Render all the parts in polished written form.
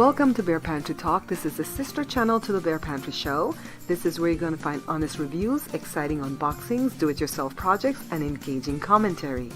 Welcome to Bear Pantry Talk. This is the sister channel to the Bear Pantry Show. This is where you're going to find honest reviews, exciting unboxings, do-it-yourself projects, and engaging commentary.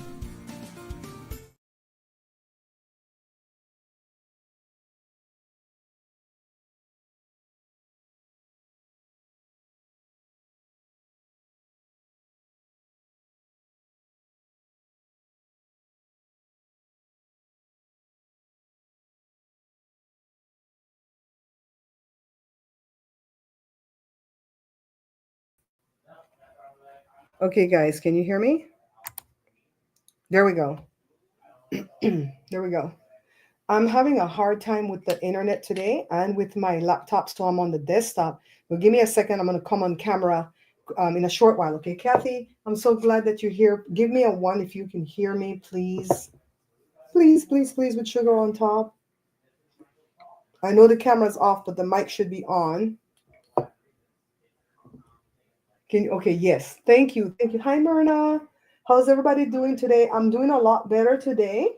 Okay, guys, can you hear me? There we go. There we go. I'm having a hard time with the internet today and with my laptop, so I'm on the desktop. But give me a second. I'm going to come on camera in a short while. Okay, Kathy, I'm so glad that you're here. Give me a 1 if you can hear me, please. Please, please, please, with sugar on top. I know the camera's off, but the mic should be on. Okay, yes. Thank you. Thank you. Hi, Myrna. How's everybody doing today? I'm doing a lot better today.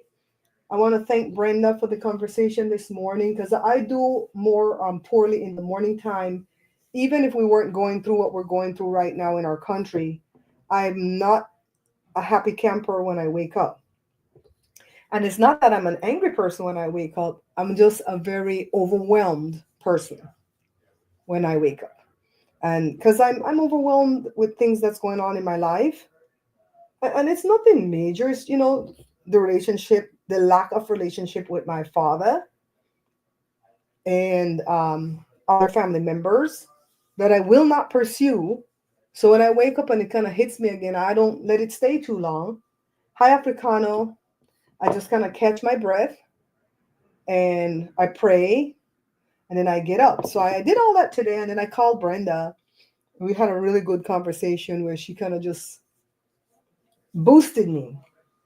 I want to thank Brenda for the conversation this morning because I do more poorly in the morning time. Even if we weren't going through what we're going through right now in our country, I'm not a happy camper when I wake up. And it's not that I'm an angry person when I wake up. I'm just a very overwhelmed person when I wake up. And because I'm overwhelmed with things that's going on in my life. And it's nothing major. It's, the relationship, the lack of relationship with my father and other family members that I will not pursue. So when I wake up and it kind of hits me again, I don't let it stay too long. Hi, Africano. I just kind of catch my breath and I pray and then I get up. So I did all that today, and then I called Brenda. We had a really good conversation where she kind of just boosted me.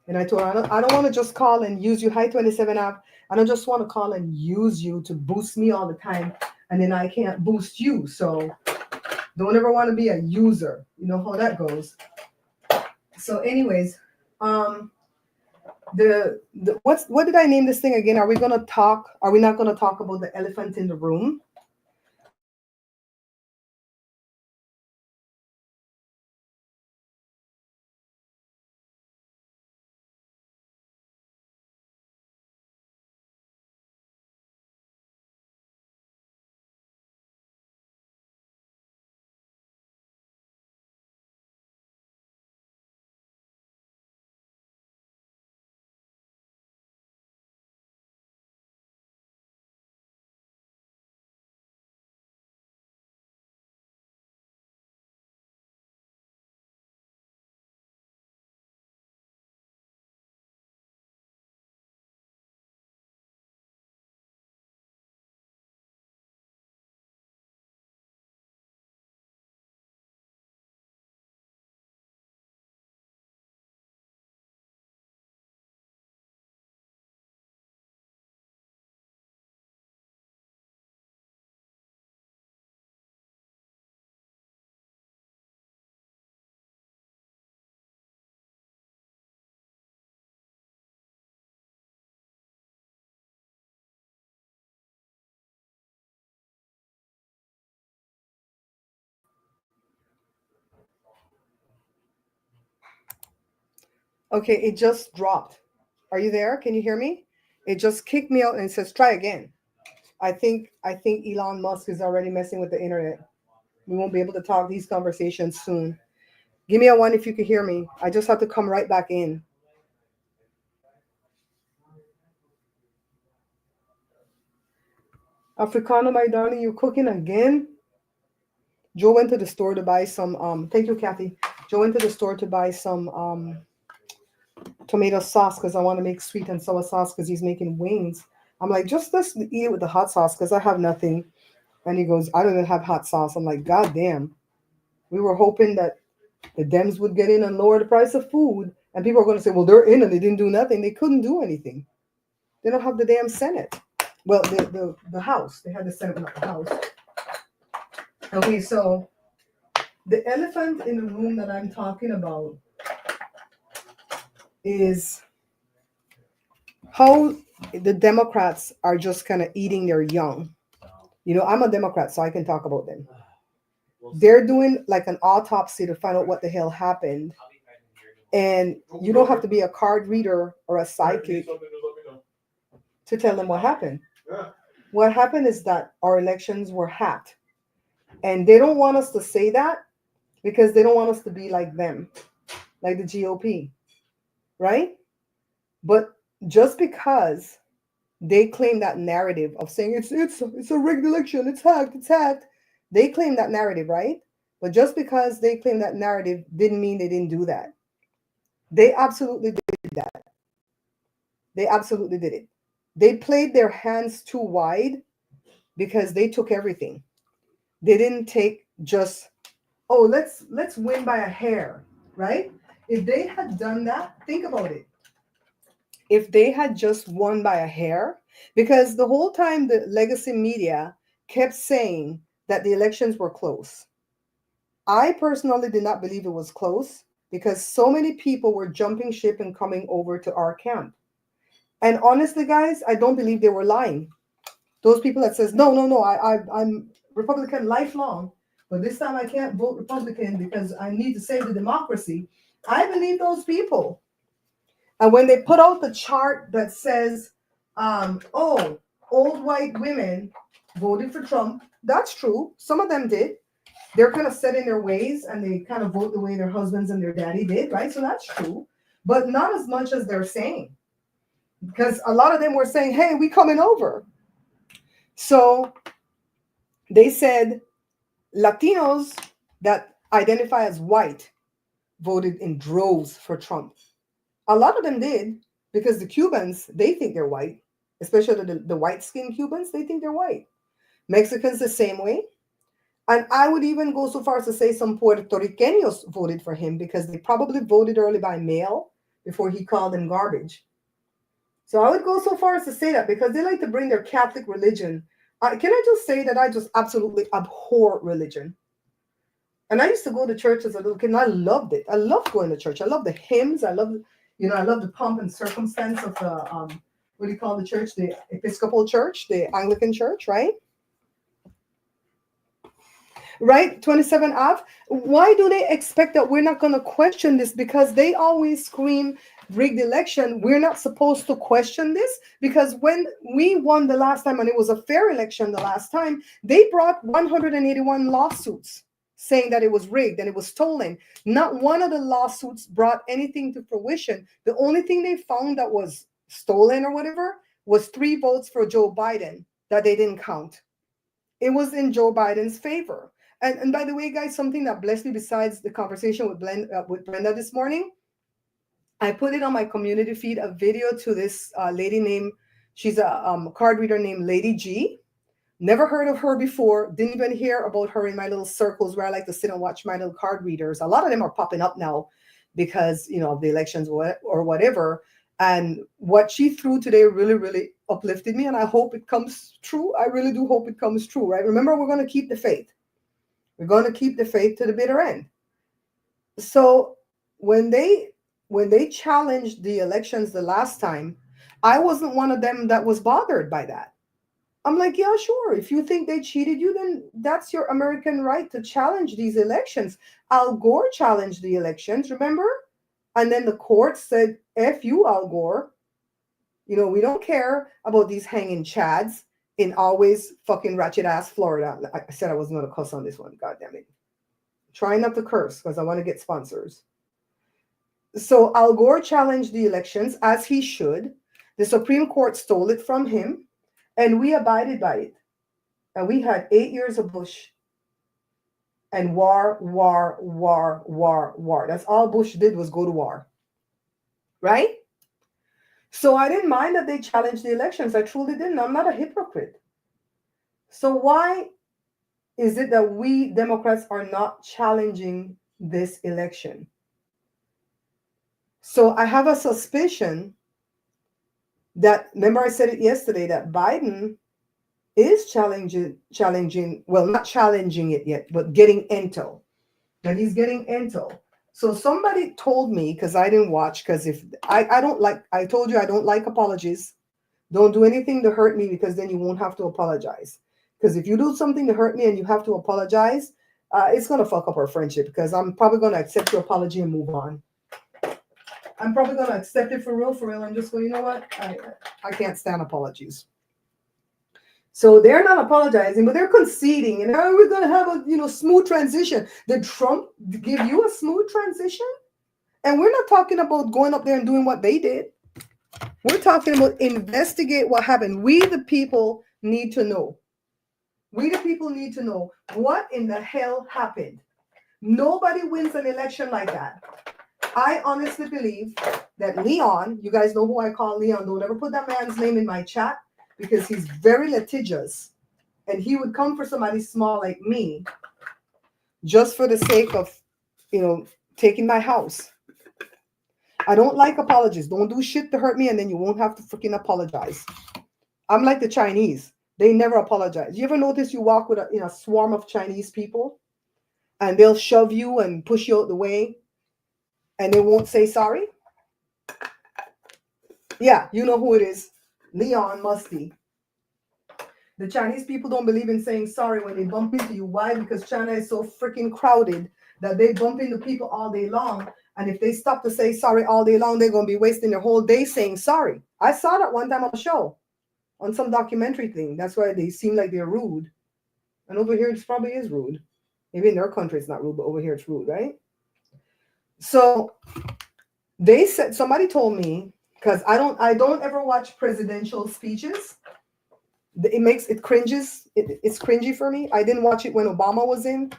And I told her, I don't want to just call and use you. Hi, 27 app. I don't just want to call and use you to boost me all the time, and then I can't boost you. So don't ever want to be a user. You know how that goes. So anyways, what did I name this thing again? Are we going to talk? Are we not going to talk about the elephant in the room? Okay, it just dropped. Are you there? Can you hear me? It just kicked me out and it says try again. I think Elon Musk is already messing with the internet. We won't be able to talk these conversations soon. Give me a 1 if you could hear me. I just have to come right back in. Africano, my darling, you cooking again? Joe went to the store to buy some thank you, Kathy. Joe went to the store to buy some tomato sauce because I want to make sweet and sour sauce because he's making wings. I'm like, just let's eat it with the hot sauce because I have nothing. And he goes, I don't even have hot sauce. I'm like, God damn. We were hoping that the Dems would get in and lower the price of food. And people are going to say, well, they're in and they didn't do nothing. They couldn't do anything. They don't have the damn Senate. Well, the House. They had the Senate, not the House. Okay, so the elephant in the room that I'm talking about is how the Democrats are just kind of eating their young. You know, I'm a Democrat, so I can talk about them. They're doing like an autopsy to find out what the hell happened. And you don't have to be a card reader or a psychic to tell them what happened. What happened is that our elections were hacked. And they don't want us to say that because they don't want us to be like them, like the GOP, right? But just because they claim that narrative of saying it's a rigged election, it's hacked. They claim that narrative, right? But just because they claim that narrative didn't mean they didn't do that. They absolutely did that. They absolutely did it. They played their hands too wide because they took everything. They didn't take just, oh, let's win by a hair, right? If they had done that, think about it. If they had just won by a hair, because the whole time the legacy media kept saying that the elections were close. I personally did not believe it was close because so many people were jumping ship and coming over to our camp. And honestly, guys, I don't believe they were lying. Those people that says, no, I'm Republican lifelong, but this time I can't vote Republican because I need to save the democracy. I believe those people. And when they put out the chart that says, oh, old white women voted for Trump, that's true. Some of them did. They're kind of set in their ways and they kind of vote the way their husbands and their daddy did, right? So that's true. But not as much as they're saying. Because a lot of them were saying, hey, we coming over. So they said Latinos that identify as white voted in droves for Trump. A lot of them did because the Cubans, they think they're white, especially the white-skinned Cubans, they think they're white. Mexicans the same way. And I would even go so far as to say some Puerto Ricanos voted for him because they probably voted early by mail before he called them garbage. So I would go so far as to say that because they like to bring their Catholic religion. Can I just say that I just absolutely abhor religion? And I used to go to church as a little kid, and I loved it. I loved going to church. I love the hymns. I love the pomp and circumstance of the what do you call the church? The Episcopal Church, the Anglican Church, right? Right, 27 Ave. Why do they expect that we're not going to question this? Because they always scream rigged election. We're not supposed to question this because when we won the last time and it was a fair election the last time, they brought 181 lawsuits saying that it was rigged and it was stolen. Not one of the lawsuits brought anything to fruition. The only thing they found that was stolen or whatever was 3 votes for Joe Biden that they didn't count. It was in Joe Biden's favor. And by the way, guys, something that blessed me besides the conversation with Brenda this morning, I put it on my community feed, a video to this lady named, she's a card reader named Lady G. Never heard of her before. Didn't even hear about her in my little circles where I like to sit and watch my little card readers. A lot of them are popping up now because, of the elections or whatever. And what she threw today really, really uplifted me. And I hope it comes true. I really do hope it comes true, right? Remember, we're going to keep the faith. We're going to keep the faith to the bitter end. So when they challenged the elections the last time, I wasn't one of them that was bothered by that. I'm like, yeah, sure. If you think they cheated you, then that's your American right to challenge these elections. Al Gore challenged the elections, remember? And then the court said, F you, Al Gore. We don't care about these hanging chads in always fucking ratchet ass Florida. I said I wasn't going to cuss on this one. God damn it. Try not to curse because I want to get sponsors. So Al Gore challenged the elections as he should. The Supreme Court stole it from him and we abided by it. And we had 8 years of Bush and war. That's all Bush did was go to war. Right? So I didn't mind that they challenged the elections. I truly didn't. I'm not a hypocrite. So why is it that we Democrats are not challenging this election? So I have a suspicion that, remember I said it yesterday, that Biden is challenging, well, not challenging it yet, but getting intel. That he's getting intel. So somebody told me, because I didn't watch, because if I don't like, I told you I don't like apologies, Don't do anything to hurt me because then you won't have to apologize. Because if you do something to hurt me and you have to apologize, it's going to fuck up our friendship because I'm probably going to accept your apology and move on. I'm probably going to accept it for real, for real. I'm just going, you know what? I can't stand apologies. So they're not apologizing, but they're conceding. And are we going to have a smooth transition? Did Trump give you a smooth transition? And we're not talking about going up there and doing what they did. We're talking about investigate what happened. We, the people, need to know. We, the people, need to know what in the hell happened. Nobody wins an election like that. I honestly believe that Leon, you guys know who I call Leon. Don't ever put that man's name in my chat because he's very litigious. And he would come for somebody small like me just for the sake of, taking my house. I don't like apologies. Don't do shit to hurt me and then you won't have to freaking apologize. I'm like the Chinese. They never apologize. You ever notice you walk with a swarm of Chinese people and they'll shove you and push you out the way and they won't say sorry? Yeah, you know who it is. Leon Musty. The Chinese people don't believe in saying sorry when they bump into you. Why? Because China is so freaking crowded that they bump into people all day long. And if they stop to say sorry all day long, they're going to be wasting their whole day saying sorry. I saw that one time on a show, on some documentary thing. That's why they seem like they're rude. And over here, it probably is rude. Maybe in their country it's not rude, but over here it's rude, right? So they said, somebody told me, because I don't ever watch presidential speeches. It cringes. It's cringy for me. I didn't watch it when Obama was in.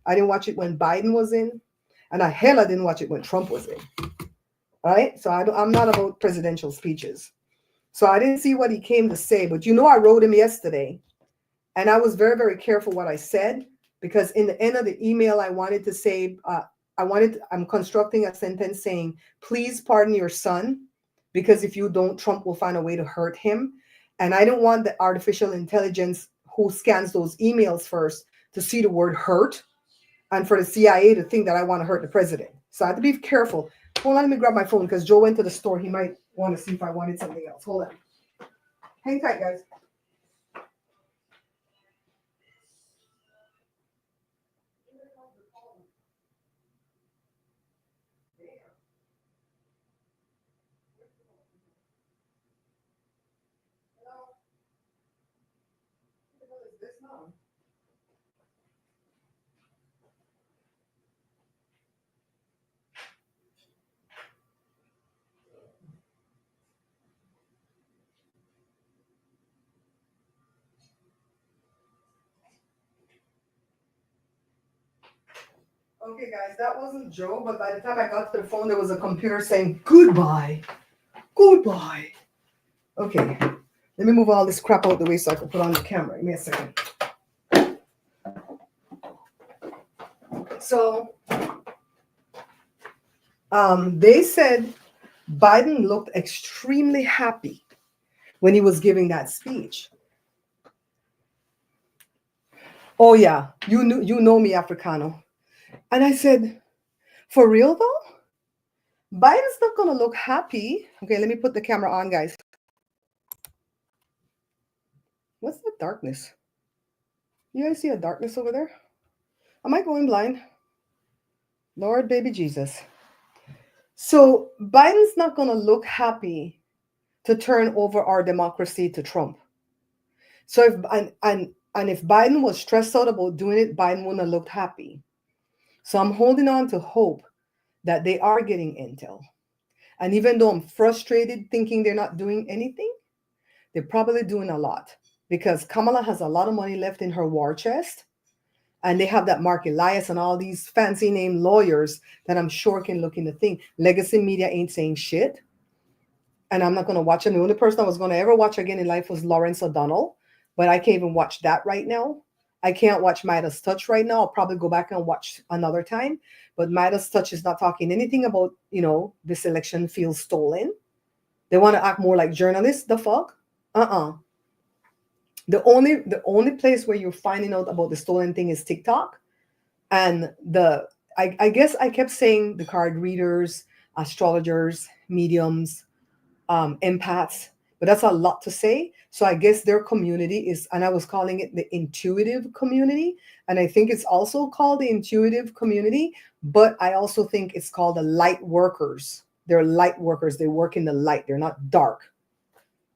I didn't watch it when Biden was in. And I didn't watch it when Trump was in. All right? So I'm not about presidential speeches. So I didn't see what he came to say. But I wrote him yesterday. And I was very, very careful what I said. Because in the end of the email, I wanted to say, I'm constructing a sentence saying, please pardon your son. Because if you don't, Trump will find a way to hurt him. And I don't want the artificial intelligence who scans those emails first to see the word hurt and for the CIA to think that I want to hurt the president. So I have to be careful. Hold on, let me grab my phone because Joe went to the store. He might want to see if I wanted something else. Hold on. Hang tight, guys. Okay, guys, that wasn't Joe, but by the time I got to the phone, there was a computer saying goodbye. Goodbye. Okay, let me move all this crap out the way so I can put on the camera. Give me a second. So, they said Biden looked extremely happy when he was giving that speech. Oh yeah, you know me, Africano. And I said, for real though? Biden's not gonna look happy. Okay, let me put the camera on, guys. What's the darkness? You guys see a darkness over there? Am I going blind? Lord, baby Jesus. So Biden's not gonna look happy to turn over our democracy to Trump. So if Biden was stressed out about doing it, Biden wouldn't have looked happy. So I'm holding on to hope that they are getting intel. And even though I'm frustrated thinking they're not doing anything, they're probably doing a lot because Kamala has a lot of money left in her war chest. And they have that Mark Elias and all these fancy name lawyers that I'm sure can look into things. Legacy media ain't saying shit. And I'm not going to watch them. The only person I was going to ever watch again in life was Lawrence O'Donnell. But I can't even watch that right now. I can't watch Midas Touch right now. I'll probably go back and watch another time. But Midas Touch is not talking anything about, this election feels stolen. They want to act more like journalists. The fuck? The only place where you're finding out about the stolen thing is TikTok. And I guess I kept saying the card readers, astrologers, mediums, empaths. but that's a lot to say. So I guess their community is, and I was calling it the intuitive community. And I think it's also called the intuitive community, but I also think it's called the light workers. They're light workers. They work in the light. They're not dark,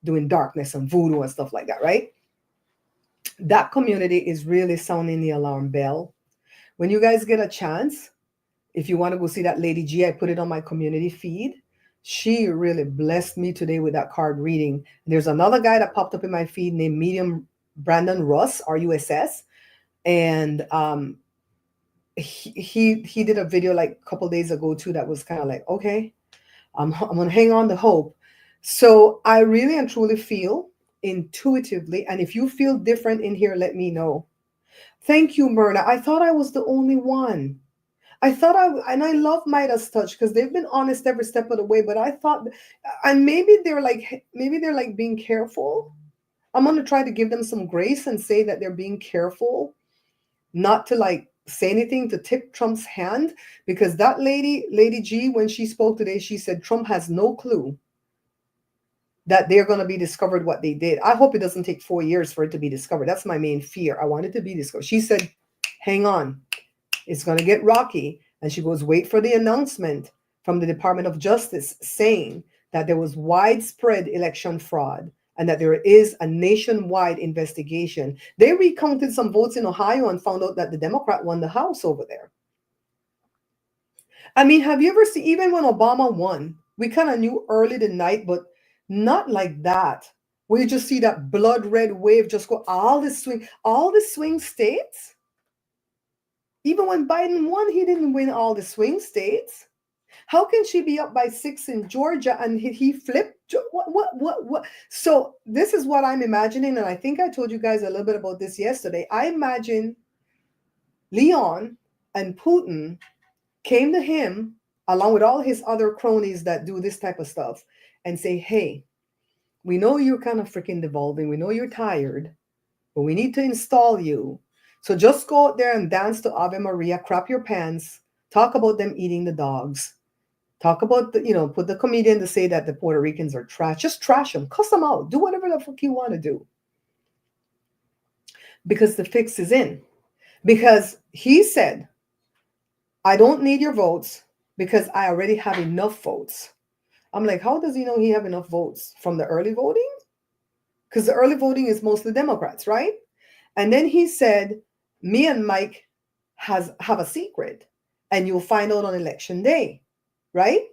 doing darkness and voodoo and stuff like that, right? That community is really sounding the alarm bell. When you guys get a chance, if you want to go see that Lady G, I put it on my community feed. She really blessed me today with that card reading. There's another guy that popped up in my feed named Medium Brandon Russ, RUSS, and he did a video like a couple days ago too that was kind of like, okay, I'm gonna hang on to hope. So I really and truly feel intuitively, and if you feel different in here, let me know. Thank you, Myrna. I thought I was the only one. I thought and I love Midas Touch because they've been honest every step of the way, but I thought, and maybe they're like being careful. I'm gonna try to give them some grace and say that they're being careful, not to like say anything to tip Trump's hand, because that Lady G, when she spoke today, she said Trump has no clue that they're going to be discovered what they did. I hope it doesn't take 4 years for it to be discovered. That's my main fear. I want it to be discovered. She said, hang on, it's going to get rocky. And she goes, wait for the announcement from the Department of Justice saying that there was widespread election fraud and that there is a nationwide investigation. They recounted some votes in Ohio and found out that the Democrat won the House over there. I mean, have you ever seen, even when Obama won, we kind of knew early the night, but not like that. Where you just see that blood red wave just go all the swing states. Even when Biden won, he didn't win all the swing states. How can she be up by 6 in Georgia and he flipped? What? So this is what I'm imagining, and I think I told you guys a little bit about this yesterday. I imagine Leon and Putin came to him along with all his other cronies that do this type of stuff and say, hey, we know you're kind of freaking devolving. We know you're tired, but we need to install you. So just go out there and dance to Ave Maria, crap your pants, talk about them eating the dogs, talk about, put the comedian to say that the Puerto Ricans are trash. Just trash them, cuss them out, do whatever the fuck you want to do. Because the fix is in. Because he said, I don't need your votes because I already have enough votes. I'm like, how does he know he have enough votes? From the early voting? Because the early voting is mostly Democrats, right? And then he said, me and Mike have a secret and you'll find out on election day, right?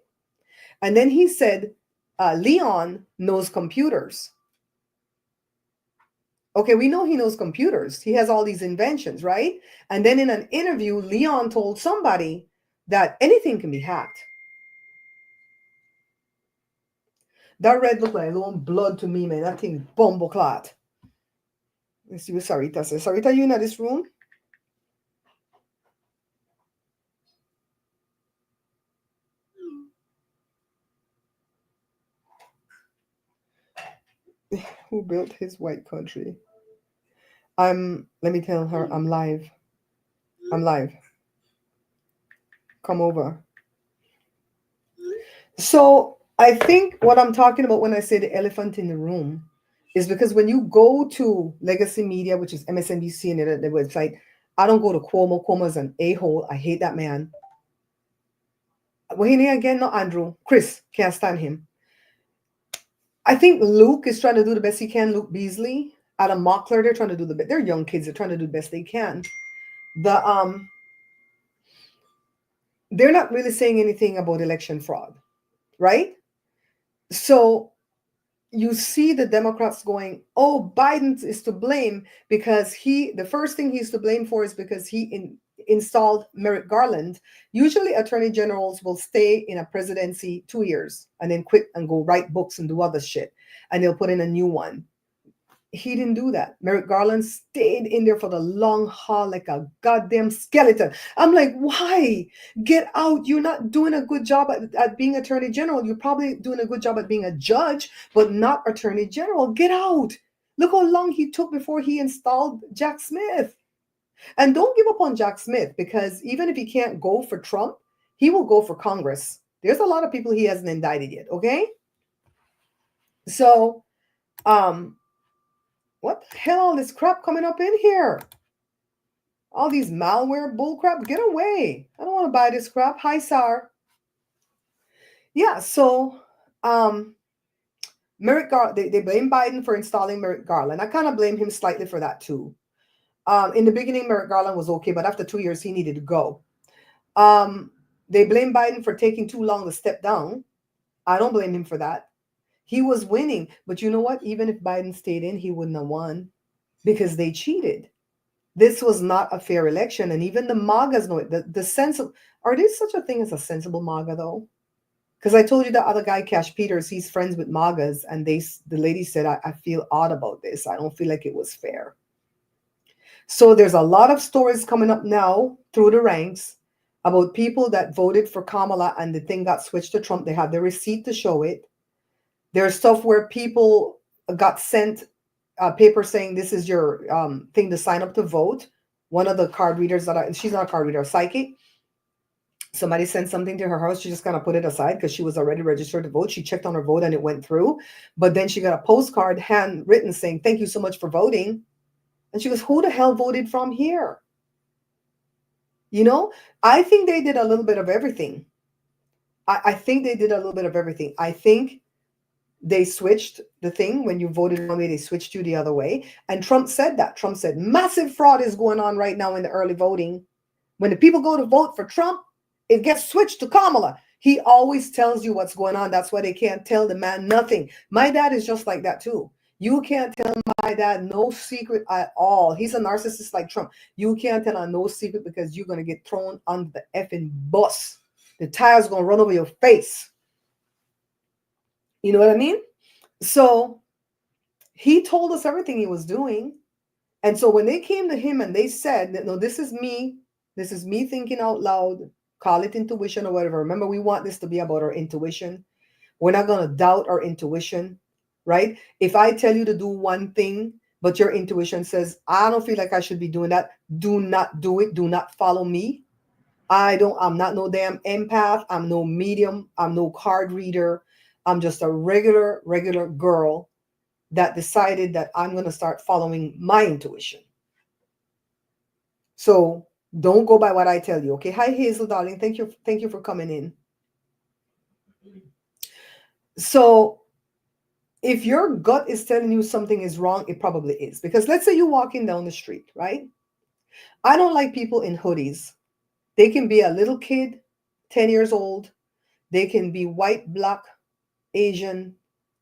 And then he said, Leon knows computers. Okay, we know he knows computers. He has all these inventions, right? And then in an interview, Leon told somebody that anything can be hacked. That red looked like long blood to me, man. That thing bumble clot. Let's see what Sarita says. Sarita, you in this room? Who built his white country? Let me tell her, I'm live. I'm live. Come over. So I think what I'm talking about when I say the elephant in the room is because when you go to Legacy Media, which is MSNBC and the website, I don't go to Cuomo. Cuomo's an a-hole. I hate that man. Well, he again, not Andrew. Chris, can't stand him. I think Luke is trying to do the best he can. Luke Beasley, Adam Mockler, they're trying to do the best. They're young kids. They're trying to do the best they can. They're not really saying anything about election fraud, right? So you see the Democrats going, oh, Biden is to blame because the first thing he's to blame for is because he installed Merrick Garland. Usually attorney generals will stay in a presidency 2 years and then quit and go write books and do other shit. And they'll put in a new one. He didn't do that. Merrick Garland stayed in there for the long haul like a goddamn skeleton. I'm like, why? Get out. You're not doing a good job at being attorney general. You're probably doing a good job at being a judge, but not attorney general. Get out. Look how long he took before he installed Jack Smith. And don't give up on Jack Smith, because even if he can't go for Trump, he will go for Congress. There's a lot of people he hasn't indicted yet, okay? So Um, what the hell? All this crap coming up in here. All these malware bull crap. Get away. I don't want to buy this crap. Hi, Sar. Yeah, so um they blame Biden for installing Merrick Garland. I kind of blame him slightly for that too. In the beginning, Merrick Garland was okay, but after 2 years, he needed to go. Um, they blame Biden for taking too long to step down. I don't blame him for that. He was winning, but you know what? Even if Biden stayed in, he wouldn't have won because they cheated. This was not a fair election, and even the MAGAs know it. The sense of are there such a thing as a sensible MAGA though? Because I told you the other guy, Cash Peters, he's friends with MAGAs, and the lady said, I feel odd about this. I don't feel like it was fair. So there's a lot of stories coming up now through the ranks about people that voted for Kamala and the thing got switched to Trump. They have the receipt to show it. There's stuff where people got sent a paper saying this is your thing to sign up to vote. One of the card readers she's not a card reader, a psychic. Somebody sent something to her house. She just kind of put it aside because she was already registered to vote. She checked on her vote and it went through. But then she got a postcard handwritten saying, thank you so much for voting. And she goes, who the hell voted from here? You know, I think they did a little bit of everything. I think they did a little bit of everything. I think they switched the thing. When you voted one way, they switched you the other way. And Trump said that. Trump said massive fraud is going on right now in the early voting. When the people go to vote for Trump, it gets switched to Kamala. He always tells you what's going on. That's why they can't tell the man nothing. My dad is just like that too. You can't tell my dad no secret at all. He's a narcissist like Trump. You can't tell him no secret because you're going to get thrown under the effing bus. The tire's going to run over your face. You know what I mean? So he told us everything he was doing. And so when they came to him and they said, no, this is me thinking out loud, call it intuition or whatever. Remember, we want this to be about our intuition. We're not going to doubt our intuition, right? If I tell you to do one thing, but your intuition says, I don't feel like I should be doing that, do not do it. Do not follow me. I'm not no damn empath. I'm no medium. I'm no card reader. I'm just a regular girl that decided that I'm going to start following my intuition. So don't go by what I tell you. Okay. Hi, Hazel, darling. Thank you for coming in. So if your gut is telling you something is wrong, it probably is. Because let's say you're walking down the street, right? I don't like people in hoodies. They can be a little kid, 10 years old. They can be white, black, Asian,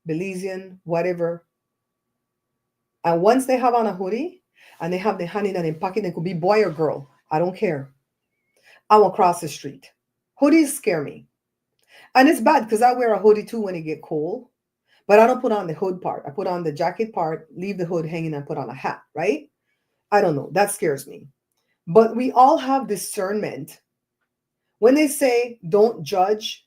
Belizean, whatever. And once they have on a hoodie and they have the hand in their pocket, it could be boy or girl. I don't care. I will cross the street. Hoodies scare me. And it's bad because I wear a hoodie too when it get cold. But I don't put on the hood part. I put on the jacket part, leave the hood hanging and put on a hat, right? I don't know. That scares me. But we all have discernment. When they say don't judge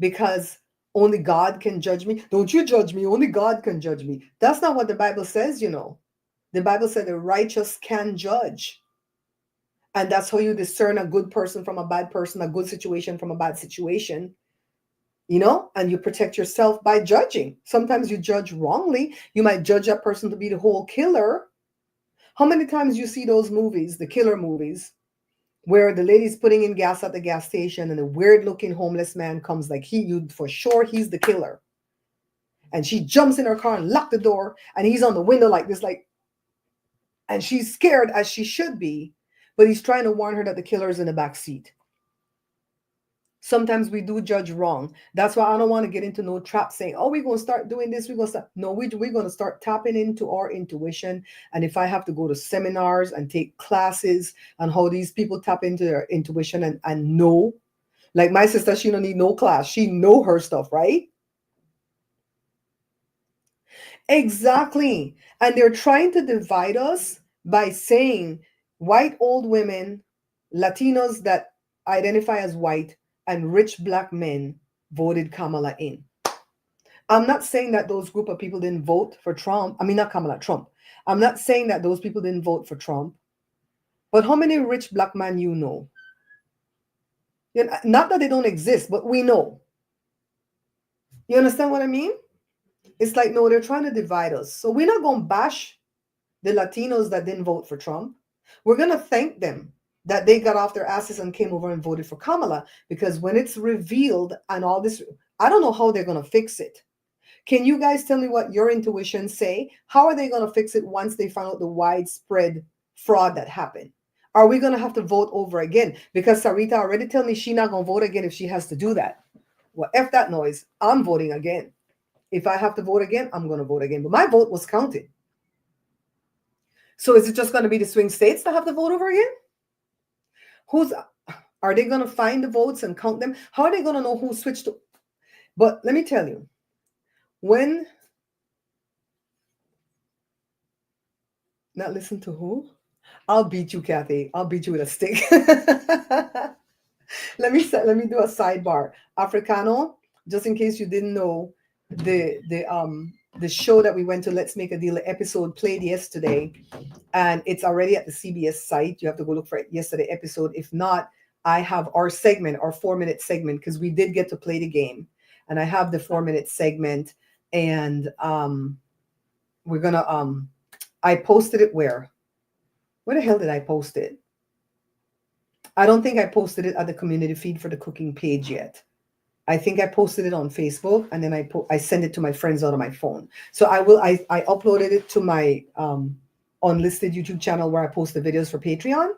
because only God can judge me. Don't you judge me. Only God can judge me. That's not what the Bible says, you know. The Bible said the righteous can judge. And that's how you discern a good person from a bad person, a good situation from a bad situation. You know, and you protect yourself by judging. Sometimes you judge wrongly. You might judge that person to be the whole killer. How many times you see those movies, the killer movies, where the lady's putting in gas at the gas station and a weird looking homeless man comes like you for sure he's the killer. And she jumps in her car and lock the door and he's on the window like this, like, and she's scared as she should be, but he's trying to warn her that the killer is in the back seat. Sometimes we do judge wrong. That's why I don't want to get into no trap saying, oh, we're going to start doing this. We're going to start. No, we're going to start tapping into our intuition. And if I have to go to seminars and take classes on how these people tap into their intuition and know, like my sister, she don't need no class. She know her stuff, right? Exactly. And they're trying to divide us by saying white old women, Latinos that identify as white, and rich black men voted Kamala in. I'm not saying that those group of people didn't vote for Trump. I mean, not Kamala, Trump. I'm not saying that those people didn't vote for Trump. But how many rich black men you know? Not that they don't exist, but we know. You understand what I mean? It's like, no, they're trying to divide us. So we're not going to bash the Latinos that didn't vote for Trump. We're going to thank them that they got off their asses and came over and voted for Kamala, because when it's revealed and all this, I don't know how they're going to fix it. Can you guys tell me what your intuition say? How are they going to fix it once they find out the widespread fraud that happened? Are we going to have to vote over again? Because Sarita already told me she's not going to vote again if she has to do that. Well, F that noise. I'm voting again. If I have to vote again, I'm going to vote again. But my vote was counted. So is it just going to be the swing states that have to vote over again? Are they going to find the votes and count them? How are they going to know who switched to? But let me tell you, not listen to who? I'll beat you, Kathy. I'll beat you with a stick. Let me do a sidebar. Africano, just in case you didn't know, the show that we went to, Let's Make a Deal, episode played yesterday, and it's already at the CBS site. You have to go look for it, yesterday episode. If not, I have our segment, our 4-minute segment, because we did get to play the game, and I have the 4-minute segment, and we're gonna I posted it where the hell did I post it? I don't think I posted it at the community feed for the cooking page yet. I think I posted it on Facebook, and then I send it to my friends out of my phone. So I uploaded it to my unlisted YouTube channel where I post the videos for Patreon.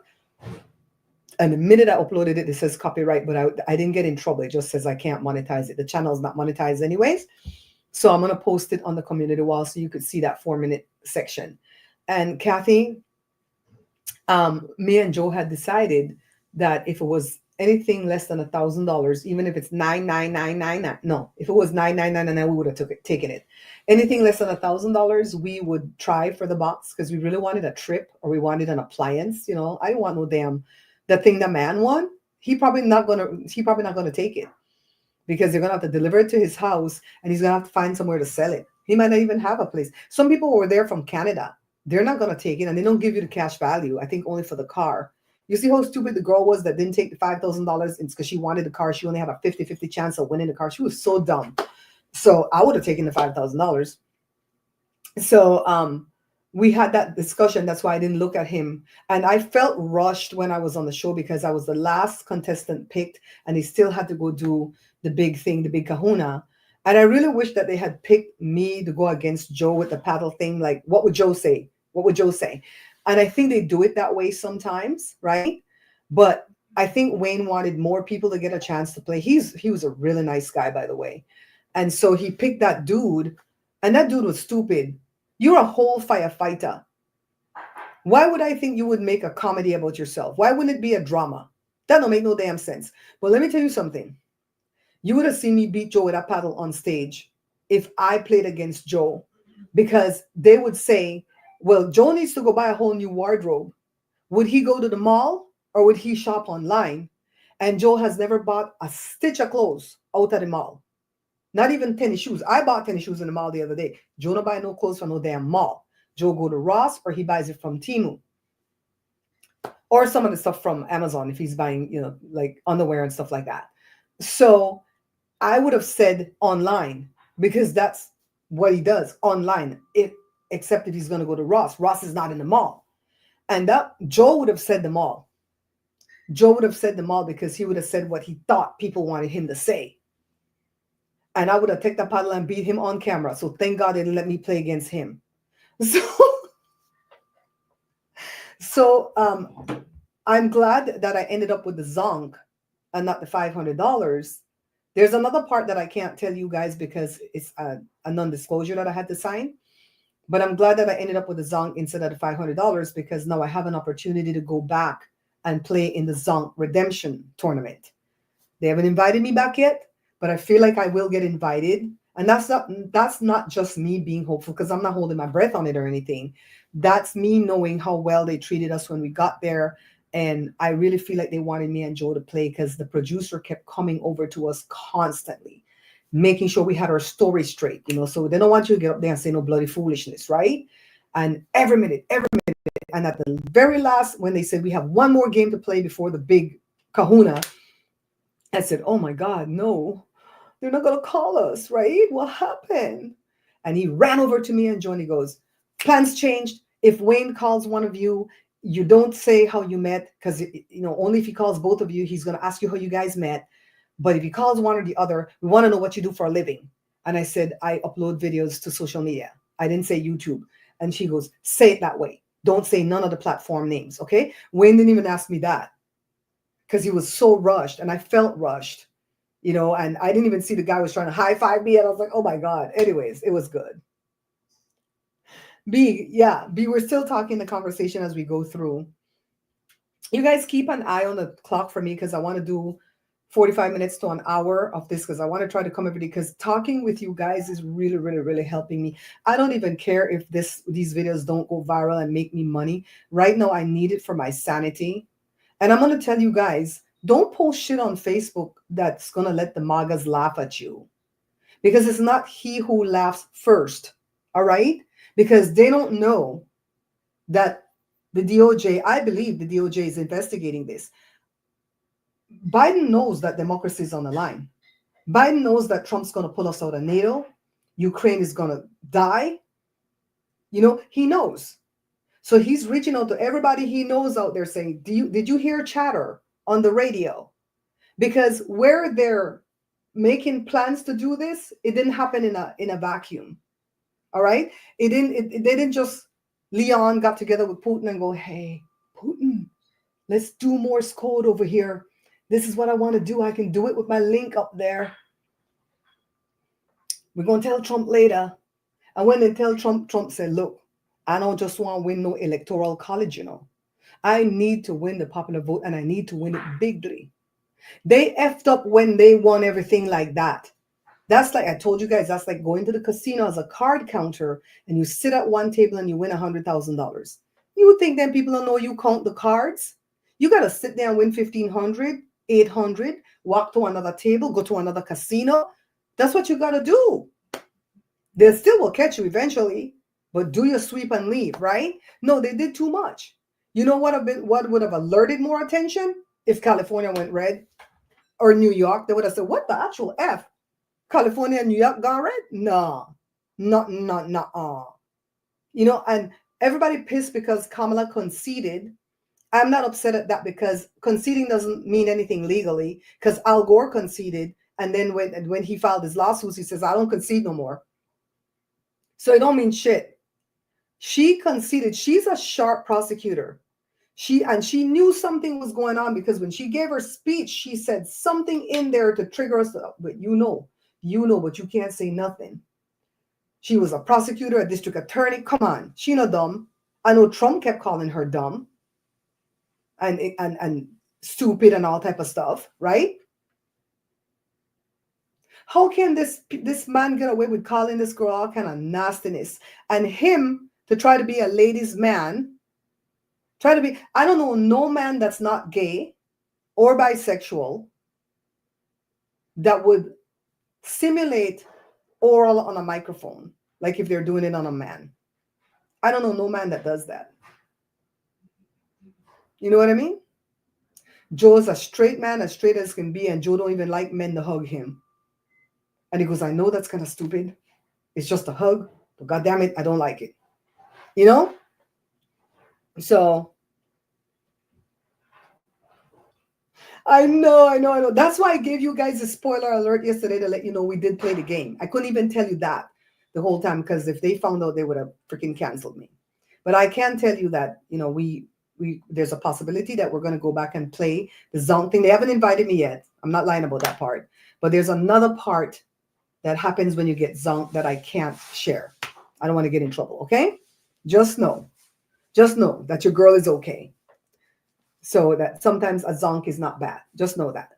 And the minute I uploaded it, it says copyright, but I didn't get in trouble. It just says I can't monetize it. The channel's not monetized anyways. So I'm going to post it on the community wall so you could see that 4-minute section. And Kathy, me and Joe had decided that if it was anything less than $1,000, even if it's 99999, no, if it was 9999, we would have taken it. Anything less than $1,000, we would try for the box, because we really wanted a trip, or we wanted an appliance. You know, I don't want no damn the thing the man won. He probably not gonna take it, because they're gonna have to deliver it to his house, and he's gonna have to find somewhere to sell it. He might not even have a place. Some people were there from Canada. They're not gonna take it, and they don't give you the cash value. I think only for the car. You see how stupid the girl was that didn't take the $5,000? It's because she wanted the car. She only had a 50-50 chance of winning the car. She was so dumb. So I would have taken the $5,000. So we had that discussion. That's why I didn't look at him. And I felt rushed when I was on the show, because I was the last contestant picked, and they still had to go do the big thing, the big kahuna. And I really wish that they had picked me to go against Joe with the paddle thing. Like, what would Joe say? What would Joe say? And I think they do it that way sometimes, right? But I think Wayne wanted more people to get a chance to play. He was a really nice guy, by the way. And so he picked that dude, and that dude was stupid. You're a whole firefighter. Why would I think you would make a comedy about yourself? Why wouldn't it be a drama? That don't make no damn sense. But let me tell you something. You would have seen me beat Joe with a paddle on stage if I played against Joe, because they would say, well, Joe needs to go buy a whole new wardrobe. Would he go to the mall, or would he shop online? And Joe has never bought a stitch of clothes out of the mall. Not even tennis shoes. I bought tennis shoes in the mall the other day. Joe don't buy no clothes from no damn mall. Joe go to Ross, or he buys it from Temu, or some of the stuff from Amazon if he's buying, like underwear and stuff like that. So I would have said online, because that's what he does online. Except if he's going to go to Ross. Ross is not in the mall. And that Joe would have said the mall. Joe would have said the mall, because he would have said what he thought people wanted him to say. And I would have taken the paddle and beat him on camera. So thank God they didn't let me play against him. So I'm glad that I ended up with the zonk and not the $500. There's another part that I can't tell you guys because it's a non-disclosure that I had to sign. But I'm glad that I ended up with the Zonk instead of the $500, because now I have an opportunity to go back and play in the Zonk Redemption tournament. They haven't invited me back yet, but I feel like I will get invited. And that's not just me being hopeful, because I'm not holding my breath on it or anything. That's me knowing how well they treated us when we got there. And I really feel like they wanted me and Joe to play, because the producer kept coming over to us constantly, making sure we had our story straight, so they don't want you to get up there and say no bloody foolishness, right? And every minute, and at the very last, when they said we have one more game to play before the big kahuna, I said, oh my God, no, they're not going to call us, right? What happened? And he ran over to me and Johnny goes, plans changed. If Wayne calls one of you, you don't say how you met, because only if he calls both of you, he's going to ask you how you guys met. But if he calls one or the other, we want to know what you do for a living. And I said, I upload videos to social media. I didn't say YouTube. And she goes, say it that way. Don't say none of the platform names. Okay. Wayne didn't even ask me that because he was so rushed and I felt rushed, and I didn't even see the guy was trying to high five me. And I was like, oh my God. Anyways, it was good. B, we're still talking the conversation as we go through. You guys keep an eye on the clock for me because I want to do 45 minutes to an hour of this because I want to try to come every day because talking with you guys is really, really, really helping me. I don't even care if these videos don't go viral and make me money. Right now, I need it for my sanity. And I'm going to tell you guys, don't post shit on Facebook that's going to let the MAGAs laugh at you. Because it's not he who laughs first. All right? Because they don't know that the DOJ, I believe the DOJ is investigating this. Biden knows that democracy is on the line. Biden knows that Trump's going to pull us out of NATO. Ukraine is going to die. He knows. So he's reaching out to everybody he knows out there saying, did you hear chatter on the radio? Because where they're making plans to do this, it didn't happen in a vacuum. All right? They didn't just, Leon got together with Putin and go, hey, Putin, let's do Morse code over here. This is what I want to do. I can do it with my link up there. We're going to tell Trump later. And when they tell Trump, Trump said, look, I don't just want to win no electoral college, I need to win the popular vote and I need to win it bigly. They effed up when they won everything like that. That's like, I told you guys, that's like going to the casino as a card counter and you sit at one table and you win $100,000. You think then people don't know you count the cards? You got to sit there and win 1,500, 800, walk to another table, go to another casino. That's what you got to do. They still will catch you eventually, but do your sweep and leave, right? No, they did too much. You know what would have alerted more attention? If California went red or New York, they would have said, what the actual F? California and New York got red? No, not. And everybody pissed because Kamala conceded. I'm not upset at that because conceding doesn't mean anything legally because Al Gore conceded. And then when he filed his lawsuits, he says, I don't concede no more. So it don't mean shit. She conceded. She's a sharp prosecutor. She knew something was going on because when she gave her speech, she said something in there to trigger us. But but you can't say nothing. She was a prosecutor, a district attorney. Come on, she not dumb. I know Trump kept calling her dumb and stupid and all type of stuff, right? How can this man get away with calling this girl all kind of nastiness and him to try to be a ladies' man? I don't know no man that's not gay or bisexual that would simulate oral on a microphone, like if they're doing it on a man. I don't know no man that does that. You know what I mean? Joe's a straight man, as straight as can be, and Joe don't even like men to hug him. And he goes, I know that's kind of stupid. It's just a hug, but God damn it, I don't like it. So I know. That's why I gave you guys a spoiler alert yesterday to let you know we did play the game. I couldn't even tell you that the whole time because if they found out, they would have freaking canceled me. But I can tell you that, we there's a possibility that we're going to go back and play the Zonk thing. They haven't invited me yet. I'm not lying about that part. But there's another part that happens when you get Zonk that I can't share. I don't want to get in trouble, okay? Just know that your girl is okay. So that sometimes a zonk is not bad. Just know that.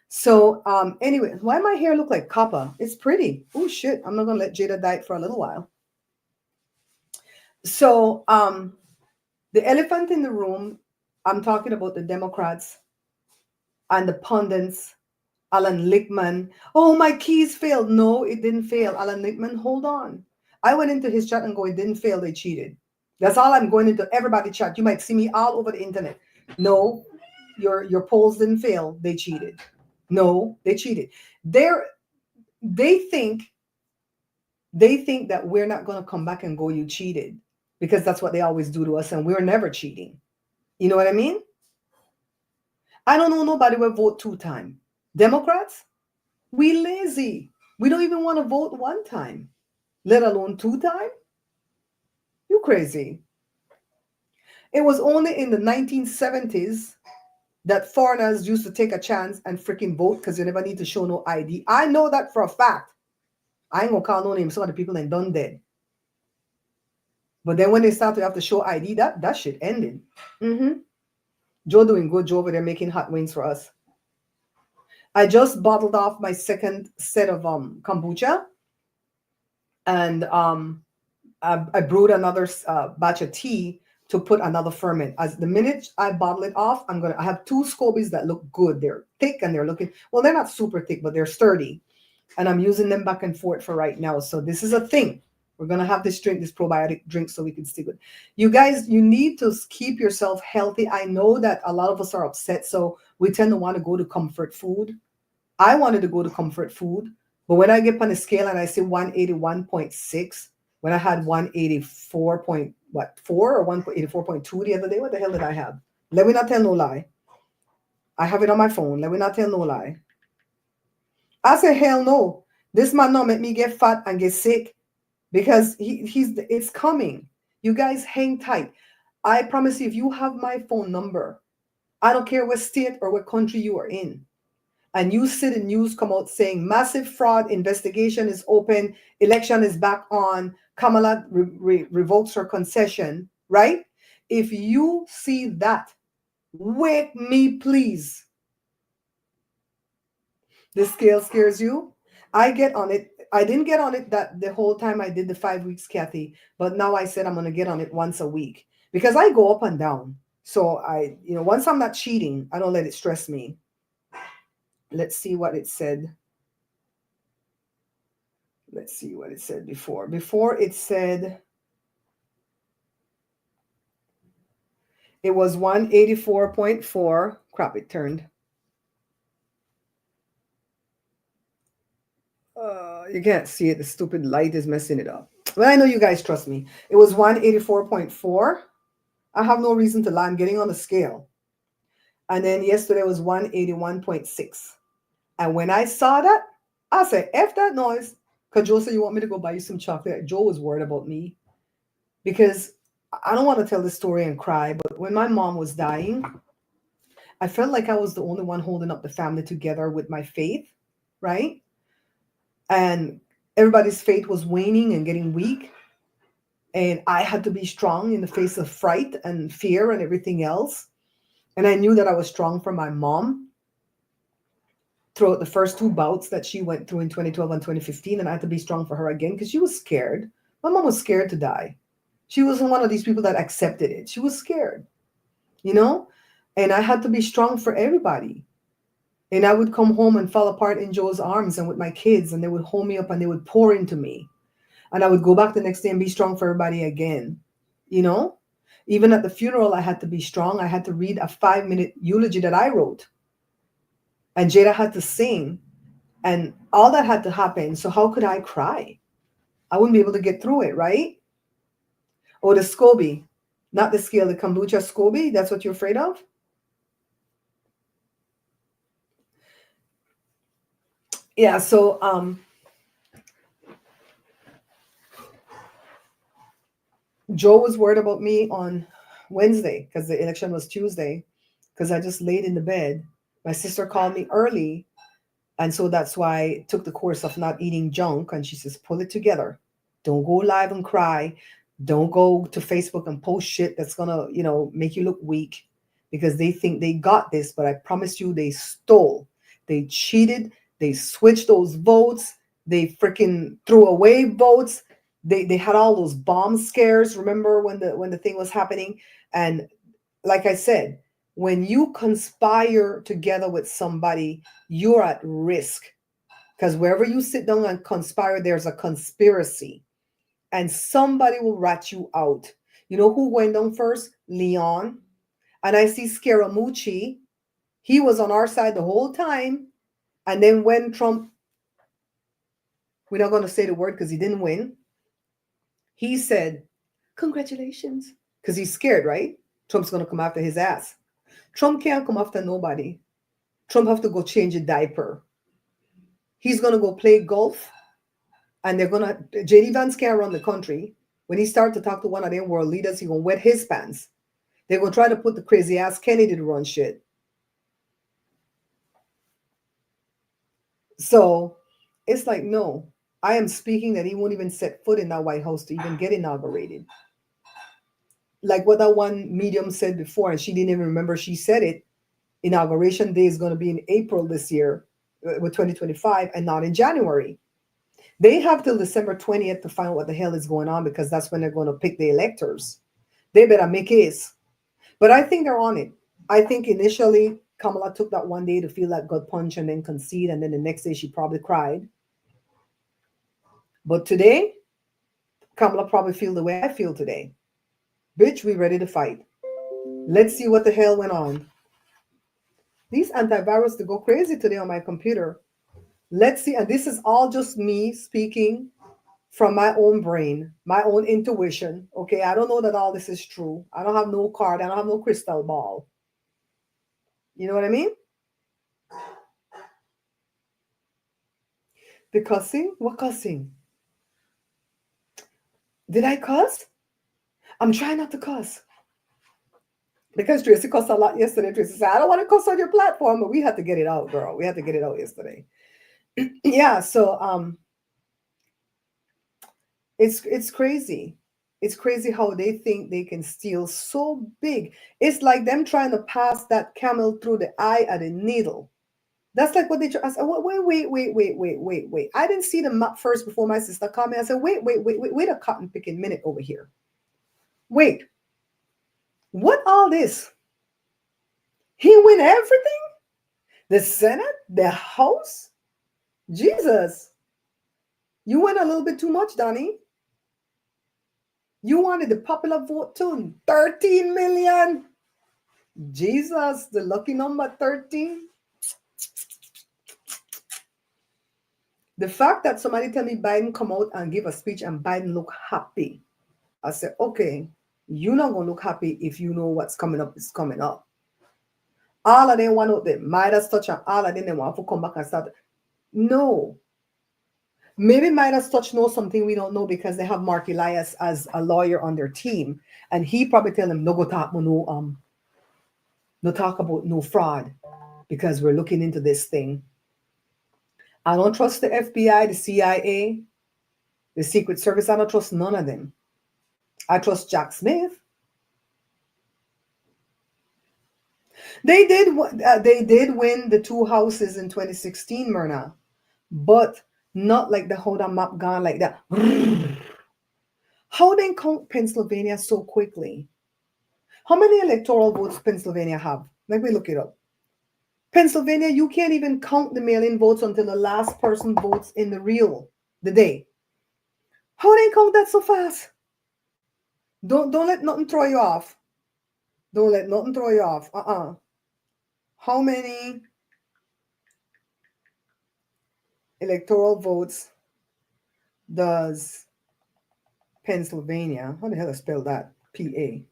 So anyway, why my hair look like copper? It's pretty. Oh shit, I'm not gonna let Jada diet for a little while. So the elephant in the room, I'm talking about the Democrats and the pundits, Alan Lichtman. Oh, my keys failed. No, it didn't fail. Alan Lichtman, hold on. I went into his chat and go, it didn't fail, they cheated. That's all I'm going into everybody chat. You might see me all over the internet. No, your polls didn't fail. They cheated. No, they cheated. They think They think that we're not going to come back and go, you cheated, because that's what they always do to us, and we're never cheating. You know what I mean? I don't know nobody will vote 2 times. Democrats, we lazy. We don't even want to vote 1 time, let alone 2 times. You crazy. It was only in the 1970s that foreigners used to take a chance and freaking vote because you never need to show no ID. I know that for a fact. I ain't gonna call no names. Some of the people ain't done dead. But then when they start to have to show ID, that shit ended. Joe doing good. Joe over there making hot wings for us. I just bottled off my second set of kombucha, and I brewed another batch of tea to put another ferment. As the minute I bottle it off, I have 2 scobies that look good. They're thick and they're looking, well, they're not super thick, but they're sturdy. And I'm using them back and forth for right now. So this is a thing. We're going to have this drink, this probiotic drink, so we can stick with. You guys, you need to keep yourself healthy. I know that a lot of us are upset, so we tend to want to go to comfort food. I wanted to go to comfort food, but when I get on the scale and I see 181.6, when I had 184.4 or 184.2 the other day, what the hell did I have? Let me not tell no lie. I have it on my phone. Let me not tell no lie. I say, hell no. This man not make me get fat and get sick, because it's coming. You guys hang tight. I promise you, if you have my phone number, I don't care what state or what country you are in, and you see the news come out saying massive fraud investigation is open, election is back on, Kamala revokes her concession, right? If you see that, wake me, please. The scale scares you. I get on it. I didn't get on it that the whole time I did the 5 weeks, Kathy, but now I said I'm going to get on it once a week because I go up and down. So once I'm not cheating, I don't let it stress me. Let's see what it said. Let's see what it said before. Before it said it was 184.4. Crap, it turned. You can't see it. The stupid light is messing it up. But I know you guys trust me. It was 184.4. I have no reason to lie. I'm getting on the scale. And then yesterday was 181.6. And when I saw that, I said, F that noise. Because Joe said, you want me to go buy you some chocolate? Joe was worried about me. Because I don't want to tell this story and cry, but when my mom was dying, I felt like I was the only one holding up the family together with my faith, right? And everybody's faith was waning and getting weak. And I had to be strong in the face of fright and fear and everything else. And I knew that I was strong for my mom throughout the first 2 bouts that she went through in 2012 and 2015. And I had to be strong for her again because she was scared. My mom was scared to die. She wasn't one of these people that accepted it. She was scared, and I had to be strong for everybody. And I would come home and fall apart in Joe's arms and with my kids, and they would hold me up and they would pour into me. And I would go back the next day and be strong for everybody again, Even at the funeral, I had to be strong. I had to read a 5-minute eulogy that I wrote. And Jada had to sing. And all that had to happen. So how could I cry? I wouldn't be able to get through it, right? Or the SCOBY, not the scale, the kombucha SCOBY. That's what you're afraid of? Yeah, so Joe was worried about me on Wednesday because the election was Tuesday, because I just laid in the bed. My sister called me early, and so that's why I took the course of not eating junk. And she says, pull it together. Don't go live and cry. Don't go to Facebook and post shit that's going to, make you look weak, because they think they got this. But I promise you, they stole. They cheated. They switched those votes. They freaking threw away votes. They had all those bomb scares. Remember when the thing was happening? And like I said, when you conspire together with somebody, you're at risk, because wherever you sit down and conspire, there's a conspiracy, and somebody will rat you out. You know who went down first? Leon. And I see Scaramucci. He was on our side the whole time. And then when We're not going to say the word because he didn't win. He said, congratulations, because he's scared, right? Trump's going to come after his ass. Trump can't come after nobody. Trump have to go change a diaper. He's going to go play golf, and they're going to, J.D. Vance can't run the country. When he starts to talk to one of them world leaders, he going to wet his pants. They're going to try to put the crazy ass Kennedy to run shit. So it's like, no, I am speaking that he won't even set foot in that White House to even get inaugurated. Like what that one medium said before, and she didn't even remember she said it. Inauguration day is going to be in April this year with 2025 and not in January. They have till December 20th to find out what the hell is going on, because that's when they're going to pick the electors. They better make his. But I think they're on it. I think initially Kamala took that one day to feel that gut punch and then concede, and then the next day she probably cried. But today, Kamala probably feel the way I feel today. Bitch, we ready to fight. Let's see what the hell went on. These antivirus to go crazy today on my computer. Let's see. And this is all just me speaking from my own brain, my own intuition. Okay, I don't know that all this is true. I don't have no card. I don't have no crystal ball. You know what I mean? The cussing? What cussing? Did I cuss? I'm trying not to cuss. Because Tracy cussed a lot yesterday. Tracy said, I don't want to cuss on your platform, but we had to get it out, girl. We had to get it out yesterday. Yeah, so it's crazy. It's crazy how they think they can steal so big. It's like them trying to pass that camel through the eye of the needle. That's like what they try. I said, wait. I didn't see the map first before my sister called me. I said, wait a cotton picking minute over here. Wait. What all this? He win everything? The Senate? The House? Jesus. You went a little bit too much, Donnie. You wanted the popular vote too. 13 million. Jesus, the lucky number 13. The fact that somebody tell me Biden come out and give a speech and Biden look happy. I said, okay, you're not going to look happy if you know what's coming up is coming up. All of them want out there. Midas touch and all of them they want to come back and start. No. Maybe Midas touch knows something we don't know because they have Mark Elias as a lawyer on their team. And he probably tell them, no go talk no talk about no fraud because we're looking into this thing. I don't trust the FBI, the CIA, the Secret Service. I don't trust none of them. I trust Jack Smith. They did win the 2 houses in 2016, Myrna, but not like the whole map gone like that. How they count Pennsylvania so quickly? How many electoral votes Pennsylvania have? Let me look it up. Pennsylvania, you can't even count the mail-in votes until the last person votes in the day. How they count that so fast? Don't let nothing throw you off. Don't let nothing throw you off. How many electoral votes does Pennsylvania? How the hell I spell that? PA.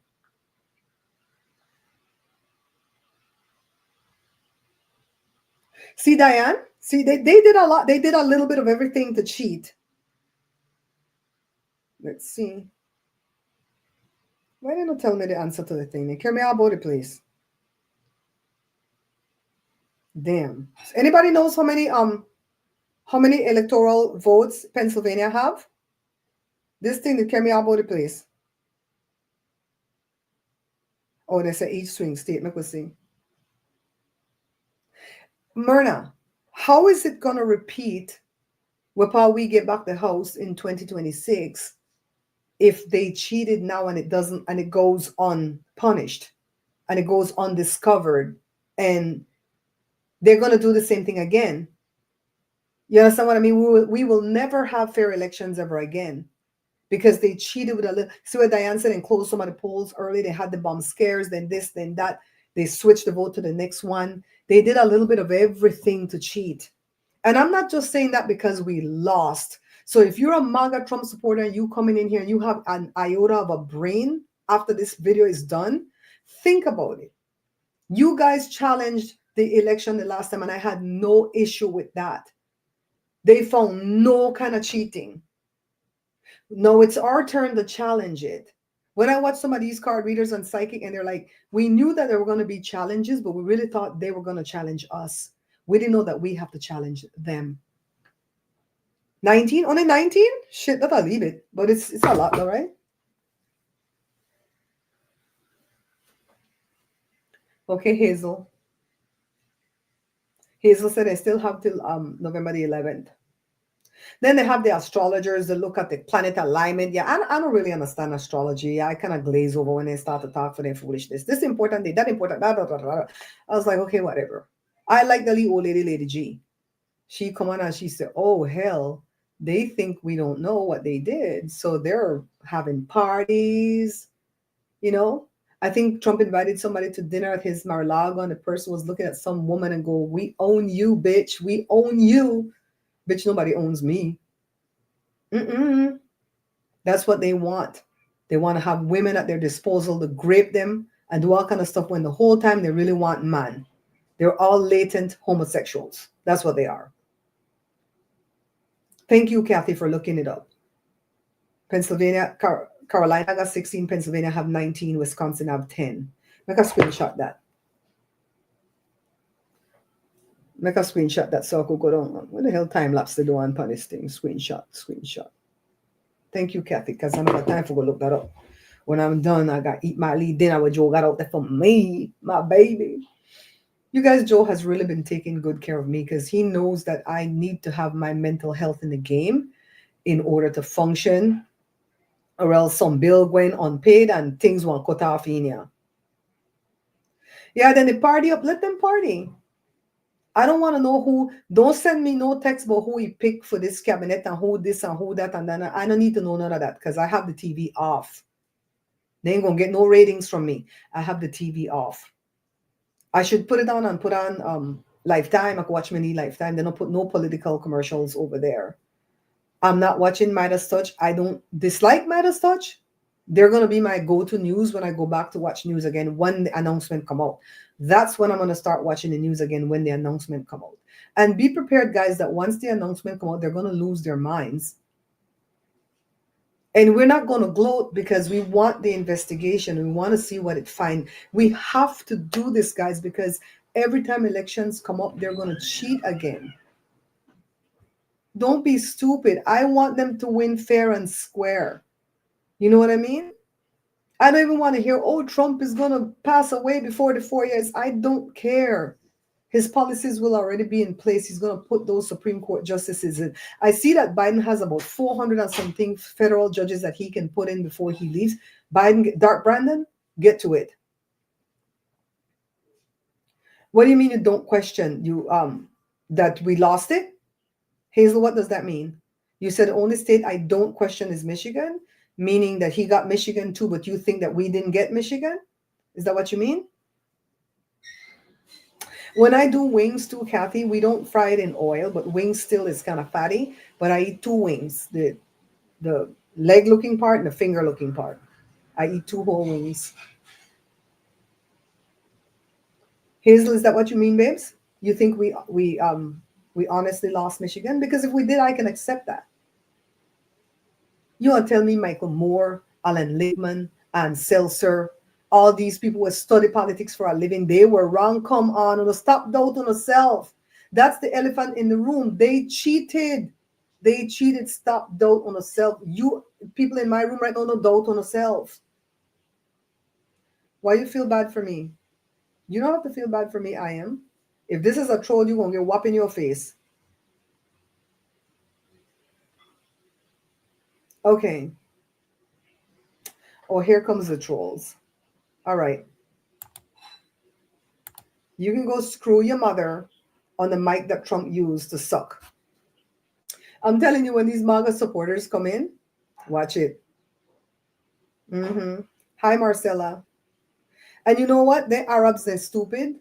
See, Diane? See, they did a lot. They did a little bit of everything to cheat. Let's see. Why didn't you tell me the answer to the thing? They carry me out about it, please. Damn. Anybody knows how many electoral votes Pennsylvania have? This thing that carry me out about it, please. Oh, they say each swing state. Let me see. Myrna, how is it gonna repeat while we get back the house in 2026 if they cheated now and it doesn't, and it goes unpunished and it goes undiscovered and they're gonna do the same thing again? You understand what I mean? We will never have fair elections ever again because they cheated with a little. See what Diane said and closed some of the polls early. They had the bomb scares, then this, then that. They switched the vote to the next one. They did a little bit of everything to cheat. And I'm not just saying that because we lost. So if you're a MAGA Trump supporter and you coming in here and you have an iota of a brain after this video is done, think about it. You guys challenged the election the last time, and I had no issue with that. They found no kind of cheating. No, it's our turn to challenge it. When I watch some of these card readers on Psychic, and they're like, we knew that there were going to be challenges, but we really thought they were going to challenge us. We didn't know that we have to challenge them. 19? Only 19? Shit, that I'll leave it. But it's a lot though, right? Okay, Hazel. Hazel said I still have till November the 11th. Then they have the astrologers that look at the planet alignment. Yeah, I don't really understand astrology. I kind of glaze over when they start to talk for their foolishness. This important, that important, I was like, okay, whatever. I like the little old lady, Lady G. She come on and she said, oh, hell, they think we don't know what they did. So they're having parties, you know. I think Trump invited somebody to dinner at his Mar-a-Lago, and the person was looking at some woman and go, we own you, bitch. We own you. Bitch, nobody owns me. Mm-mm. That's what they want. They want to have women at their disposal to grape them and do all kind of stuff when the whole time they really want man. They're all latent homosexuals. That's what they are. Thank you, Kathy, for looking it up. Pennsylvania, Carolina got 16, Pennsylvania have 19, Wisconsin have 10. Make a screenshot that. Make a screenshot that so I could go down. What the hell time lapse they do on this thing? Screenshot. Thank you, Kathy, because I don't have time for go look that up. When I'm done, I got to eat my lead dinner with Joe got out there for me, my baby. You guys, Joe has really been taking good care of me because he knows that I need to have my mental health in the game in order to function, or else some bill going unpaid and things won't cut off in here. Yeah, then they party up. Let them party. I don't want to know who. Don't send me no text about who he picked for this cabinet and who this and who that and then. I don't need to know none of that because I have the TV off. They ain't gonna get no ratings from me. I have the TV off. I should put it on and put on Lifetime. I can watch many Lifetime. They don't put no political commercials over there. I'm not watching Midas Touch. I don't dislike Midas Touch. They're going to be my go-to news when I go back to watch news again when the announcement come out. That's when I'm going to start watching the news again when the announcement come out. And be prepared, guys, that once the announcement come out, they're going to lose their minds. And we're not going to gloat because we want the investigation. We want to see what it finds. We have to do this, guys, because every time elections come up, they're going to cheat again. Don't be stupid. I want them to win fair and square. You know what I mean? I don't even want to hear, oh, Trump is going to pass away before the 4 years. I don't care. His policies will already be in place. He's going to put those Supreme Court justices in. I see that Biden has about 400 and something federal judges that he can put in before he leaves. Biden, Dark Brandon, get to it. What do you mean you don't question that we lost it? Hazel, what does that mean? You said the only state I don't question is Michigan, meaning that he got Michigan too, but you think that we didn't get Michigan? Is that what you mean? When I do wings too, Kathy, we don't fry it in oil, but wings still is kind of fatty. But I eat two wings, the leg looking part and the finger looking part. I eat two whole wings. Hazel, is that what you mean, babes? You think we honestly lost Michigan? Because if we did, I can accept that. You want to tell me Michael Moore, Alan Lippman, and Seltzer, all these people who study politics for a living, they were wrong. Come on, stop doubting yourself. That's the elephant in the room. They cheated. They cheated. Stop doubt on yourself. You people in my room right now, no doubt on yourself. Why you feel bad for me? You don't have to feel bad for me. I am. If this is a troll, you're gonna get whop in your face. Okay. Oh, here comes the trolls. All right. You can go screw your mother on the mic that Trump used to suck. I'm telling you, when these MAGA supporters come in, watch it. Hi, Marcella. And you know what? The Arabs are stupid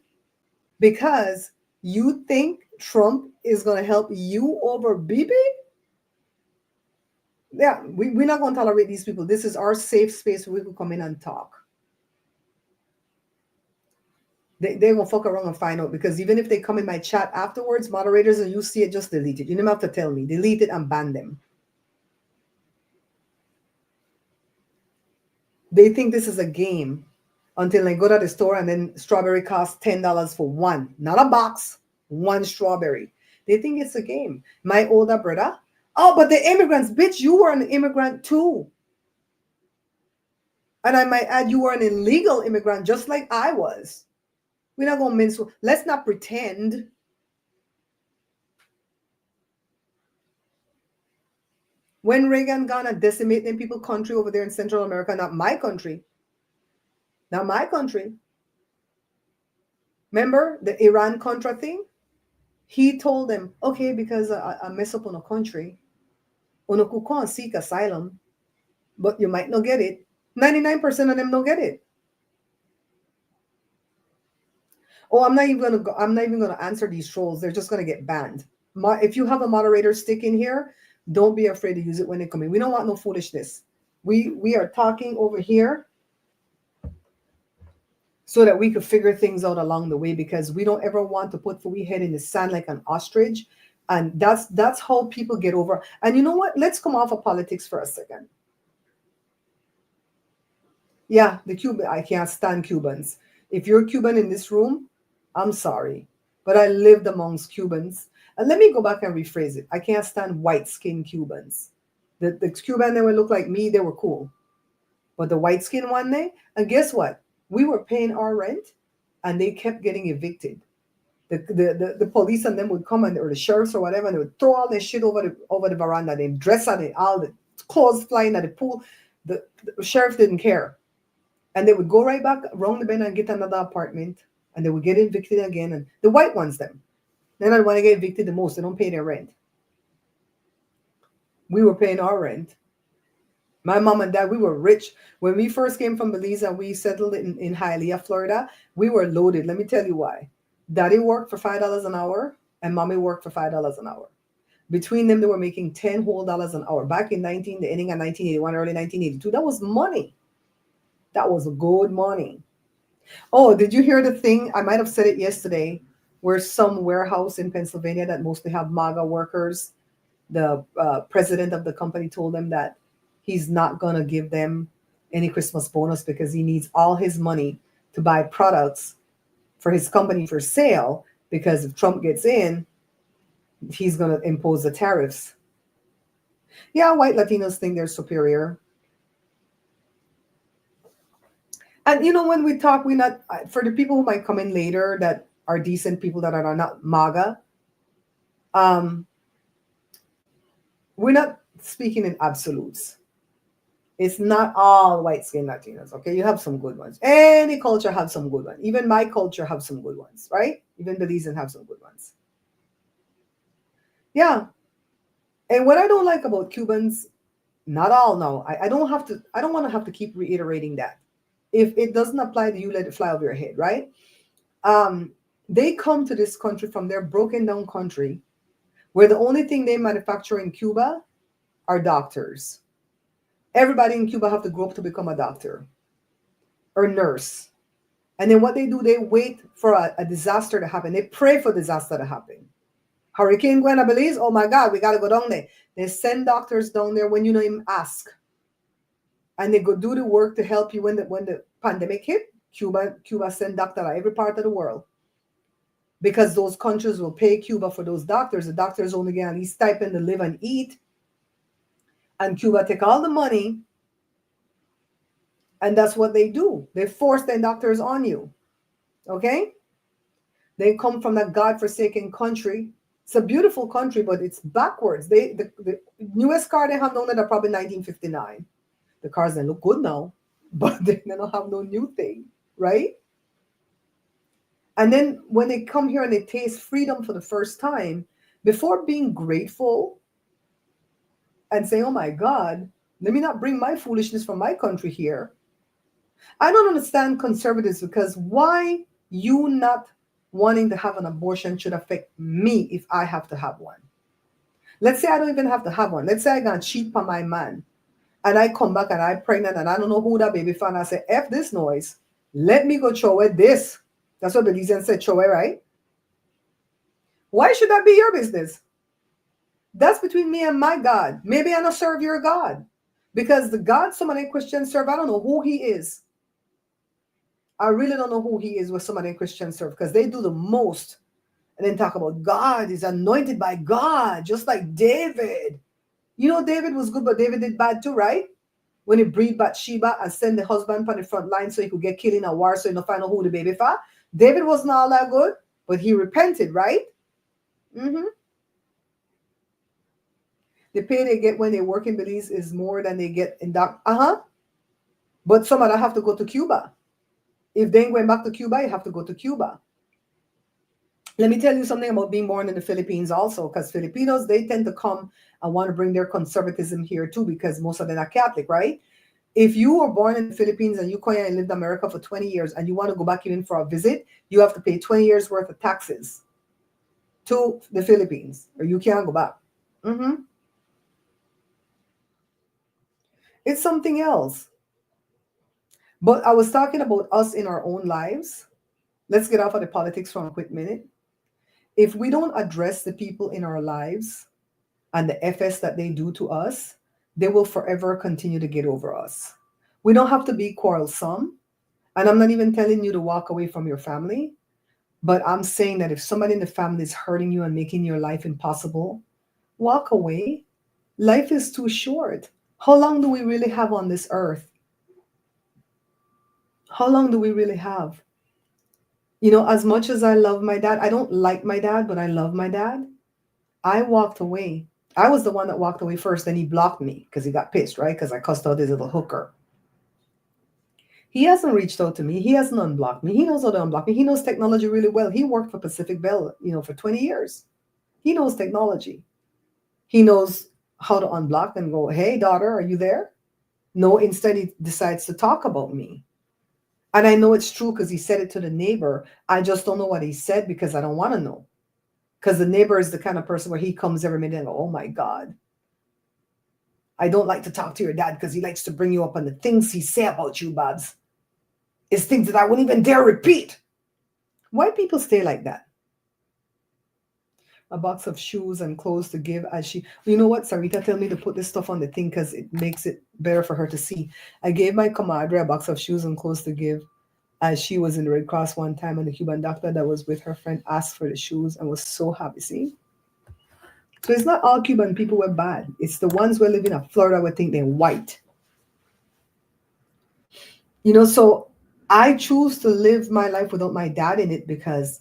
because you think Trump is going to help you over Bibi? Yeah, we're not going to tolerate these people. This is our safe space where we can come in and talk. They will fuck around and find out, because even if they come in my chat afterwards, moderators, and you see it, just delete it. You don't have to tell me. Delete it and ban them. They think this is a game until they go to the store and then strawberry costs $10 for one, not a box, one strawberry. They think it's a game. My older brother, oh, but the immigrants, bitch, you were an immigrant too. And I might add, you were an illegal immigrant just like I was. We're not going to mince. Let's not pretend. When Reagan gonna decimate them people country over there in Central America, not my country. Not my country. Remember the Iran Contra thing? He told them, okay, because I mess up on a country, on could seek asylum, but you might not get it. 99% of them don't get it. Oh, I'm not even gonna answer these trolls. They're just gonna get banned. If you have a moderator stick in here, don't be afraid to use it when they come in. We don't want no foolishness. We are talking over here so that we could figure things out along the way, because we don't ever want to put we head in the sand like an ostrich. And that's how people get over. And you know what? Let's come off of politics for a second. Yeah, the Cuban, I can't stand Cubans. If you're Cuban in this room, I'm sorry, but I lived amongst Cubans. And let me go back and rephrase it. I can't stand white-skinned Cubans. The Cuban that would look like me, they were cool. But the white-skinned one day, and guess what? We were paying our rent, and they kept getting evicted. The police and them would come, or the sheriffs or whatever, and they would throw all their shit over the veranda. They dress on it, all the clothes flying at the pool. The sheriff didn't care. And they would go right back around the bend and get another apartment, and they would get evicted again. And the white ones, them, they're not the one to get evicted the most. They don't pay their rent. We were paying our rent. My mom and dad, we were rich. When we first came from Belize and we settled in Hialeah, Florida, we were loaded. Let me tell you why. Daddy worked for $5 an hour, and mommy worked for $5 an hour. Between them, they were making $10 whole an hour. Back in the ending of 1981, early 1982, that was money. That was good money. Oh, did you hear the thing? I might have said it yesterday, where some warehouse in Pennsylvania that mostly have MAGA workers, the president of the company told them that he's not going to give them any Christmas bonus because he needs all his money to buy products for his company for sale, because if Trump gets in, he's going to impose the tariffs. Yeah, white Latinos think they're superior. And when we talk, we not, for the people who might come in later that are decent people that are not MAGA, we're not speaking in absolutes. It's not all white skinned Latinos, okay? You have some good ones. Any culture have some good ones. Even my culture have some good ones, right? Even Belizeans have some good ones. Yeah. And what I don't like about Cubans, not all now, I don't want to have to keep reiterating that. If it doesn't apply to you, let it fly over your head, right? They come to this country from their broken down country, where the only thing they manufacture in Cuba are doctors. Everybody in Cuba have to grow up to become a doctor or nurse. And then what they do, they wait for a disaster to happen. They pray for disaster to happen. Hurricane Gwen, Belize, oh my God, we got to go down there. They send doctors down there when you know him ask. And they go do the work to help you when the pandemic hit. Cuba sent doctors out every part of the world, because those countries will pay Cuba for those doctors. The doctors only get at least stipend to live and eat. And Cuba take all the money, and that's what they do. They force their doctors on you. Okay? They come from that godforsaken country. It's a beautiful country, but it's backwards. The newest car they have down there are probably 1959. The cars they look good now, but they don't have no new thing, right? And then when they come here and they taste freedom for the first time, before being grateful and saying, oh my God, let me not bring my foolishness from my country here. I don't understand conservatives, because why you not wanting to have an abortion should affect me if I have to have one. Let's say I don't even have to have one. Let's say I got cheat on my man and I come back and I'm pregnant and I don't know who that baby for, and I say, F this noise. Let me go throw away this. That's what Belizean said, throw away, right? Why should that be your business? That's between me and my God. Maybe I don't serve your God. Because the God some of the Christians serve, I don't know who he is. I really don't know who he is with some of the Christians serve, because they do the most. And then talk about God is anointed by God, just like David. You know, David was good, but David did bad too, right? When he breed Bathsheba and send the husband on the front line so he could get killed in a war so he don't find out who the baby for. David wasn't all that good, but he repented, right? Mm-hmm. The pay they get when they work in Belize is more than they get in that. But some of them have to go to Cuba. If they ain't going back to Cuba, you have to go to Cuba. Let me tell you something about being born in the Philippines also, because Filipinos, they tend to come and want to bring their conservatism here too, because most of them are Catholic, right? If you were born in the Philippines and you come here and lived in America for 20 years and you want to go back even for a visit, you have to pay 20 years worth of taxes to the Philippines, or you can't go back. It's something else. But I was talking about us in our own lives. Let's get off of the politics for a quick minute. If we don't address the people in our lives and the FS that they do to us, they will forever continue to get over us. We don't have to be quarrelsome. And I'm not even telling you to walk away from your family. But I'm saying that if somebody in the family is hurting you and making your life impossible, walk away. Life is too short. How long do we really have on this earth? How long do we really have? You know, as much as I love my dad, I don't like my dad, but I love my dad. I walked away. I was the one that walked away first. Then he blocked me because he got pissed, right? Because I cussed out his little hooker. He hasn't reached out to me. He hasn't unblocked me. He knows how to unblock me. He knows technology really well. He worked for Pacific Bell, for 20 years. He knows technology. He knows how to unblock and go, hey, daughter, are you there? No, instead he decides to talk about me. And I know it's true because he said it to the neighbor. I just don't know what he said because I don't want to know. Because the neighbor is the kind of person where he comes every minute and go, oh my God. I don't like to talk to your dad because he likes to bring you up on the things he say about you, Babs. It's things that I wouldn't even dare repeat. Why people stay like that? A box of shoes and clothes to give as she, you know what, Sarita tell me to put this stuff on the thing because it makes it better for her to see. I gave my comadre a box of shoes and clothes to give as she was in the Red Cross one time, and the Cuban doctor that was with her friend asked for the shoes and was so happy. See? So it's not all Cuban people were bad. It's the ones who live in Florida who think they're white. So I choose to live my life without my dad in it because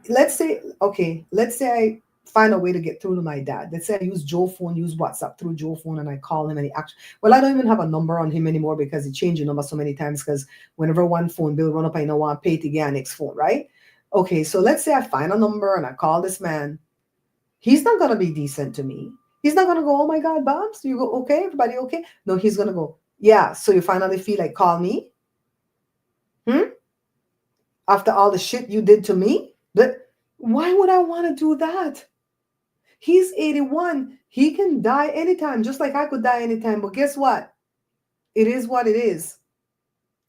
let's say I find a way to get through to my dad. Let's say I use Joe phone, use WhatsApp through Joe phone, and I call him and I don't even have a number on him anymore because he changed the number so many times because whenever one phone bill run up, I know I want to pay to get next phone, right? Okay, so let's say I find a number and I call this man. He's not going to be decent to me. He's not going to go, oh my God, Babs, you go, okay, everybody okay? No, he's going to go, yeah, so you finally feel like call me? After all the shit you did to me? But why would I want to do that? He's 81. He can die anytime, just like I could die anytime. But guess what? It is what it is.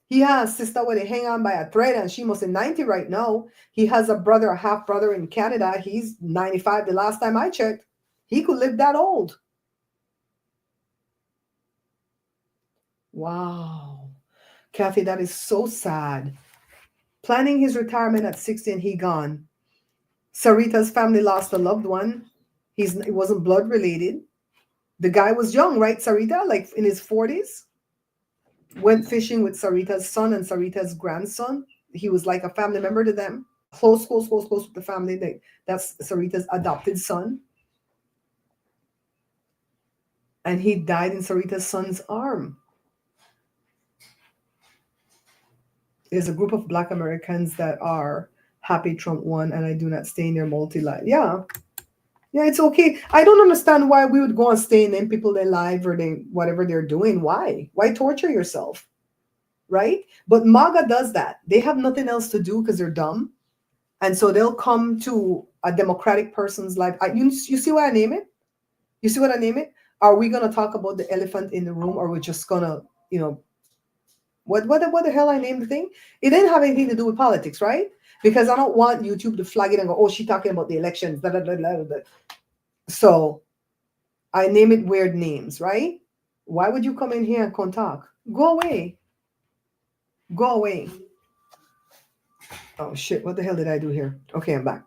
He has a sister where they hang on by a thread, and she must be 90 right now. He has a brother, a half brother in Canada. He's 95 the last time I checked. He could live that old. Wow. Kathy, that is so sad. Planning his retirement at 60 and he gone. Sarita's family lost a loved one. It wasn't blood related. The guy was young, right, Sarita? Like in his 40s. Went fishing with Sarita's son and Sarita's grandson. He was like a family member to them. Close with the family. That's Sarita's adopted son. And he died in Sarita's son's arm. There's a group of Black Americans that are happy Trump won, and I do not stay in their multi-life. Yeah, it's okay. I don't understand why we would go and stay in them people their life or whatever they're doing. Why torture yourself, right? But MAGA does that. They have nothing else to do because they're dumb, and so they'll come to a democratic person's life. You see what I name it? You see what I name it? Are we gonna talk about the elephant in the room, or we're just gonna, you know, what the hell I named the thing? It didn't have anything to do with politics, right? Because I don't want YouTube to flag it and go, oh, she's talking about the elections. Blah, blah, blah, blah, blah. So I name it weird names, right? Why would you come in here and come talk? Go away. Go away. Oh shit, what the hell did I do here? Okay, I'm back.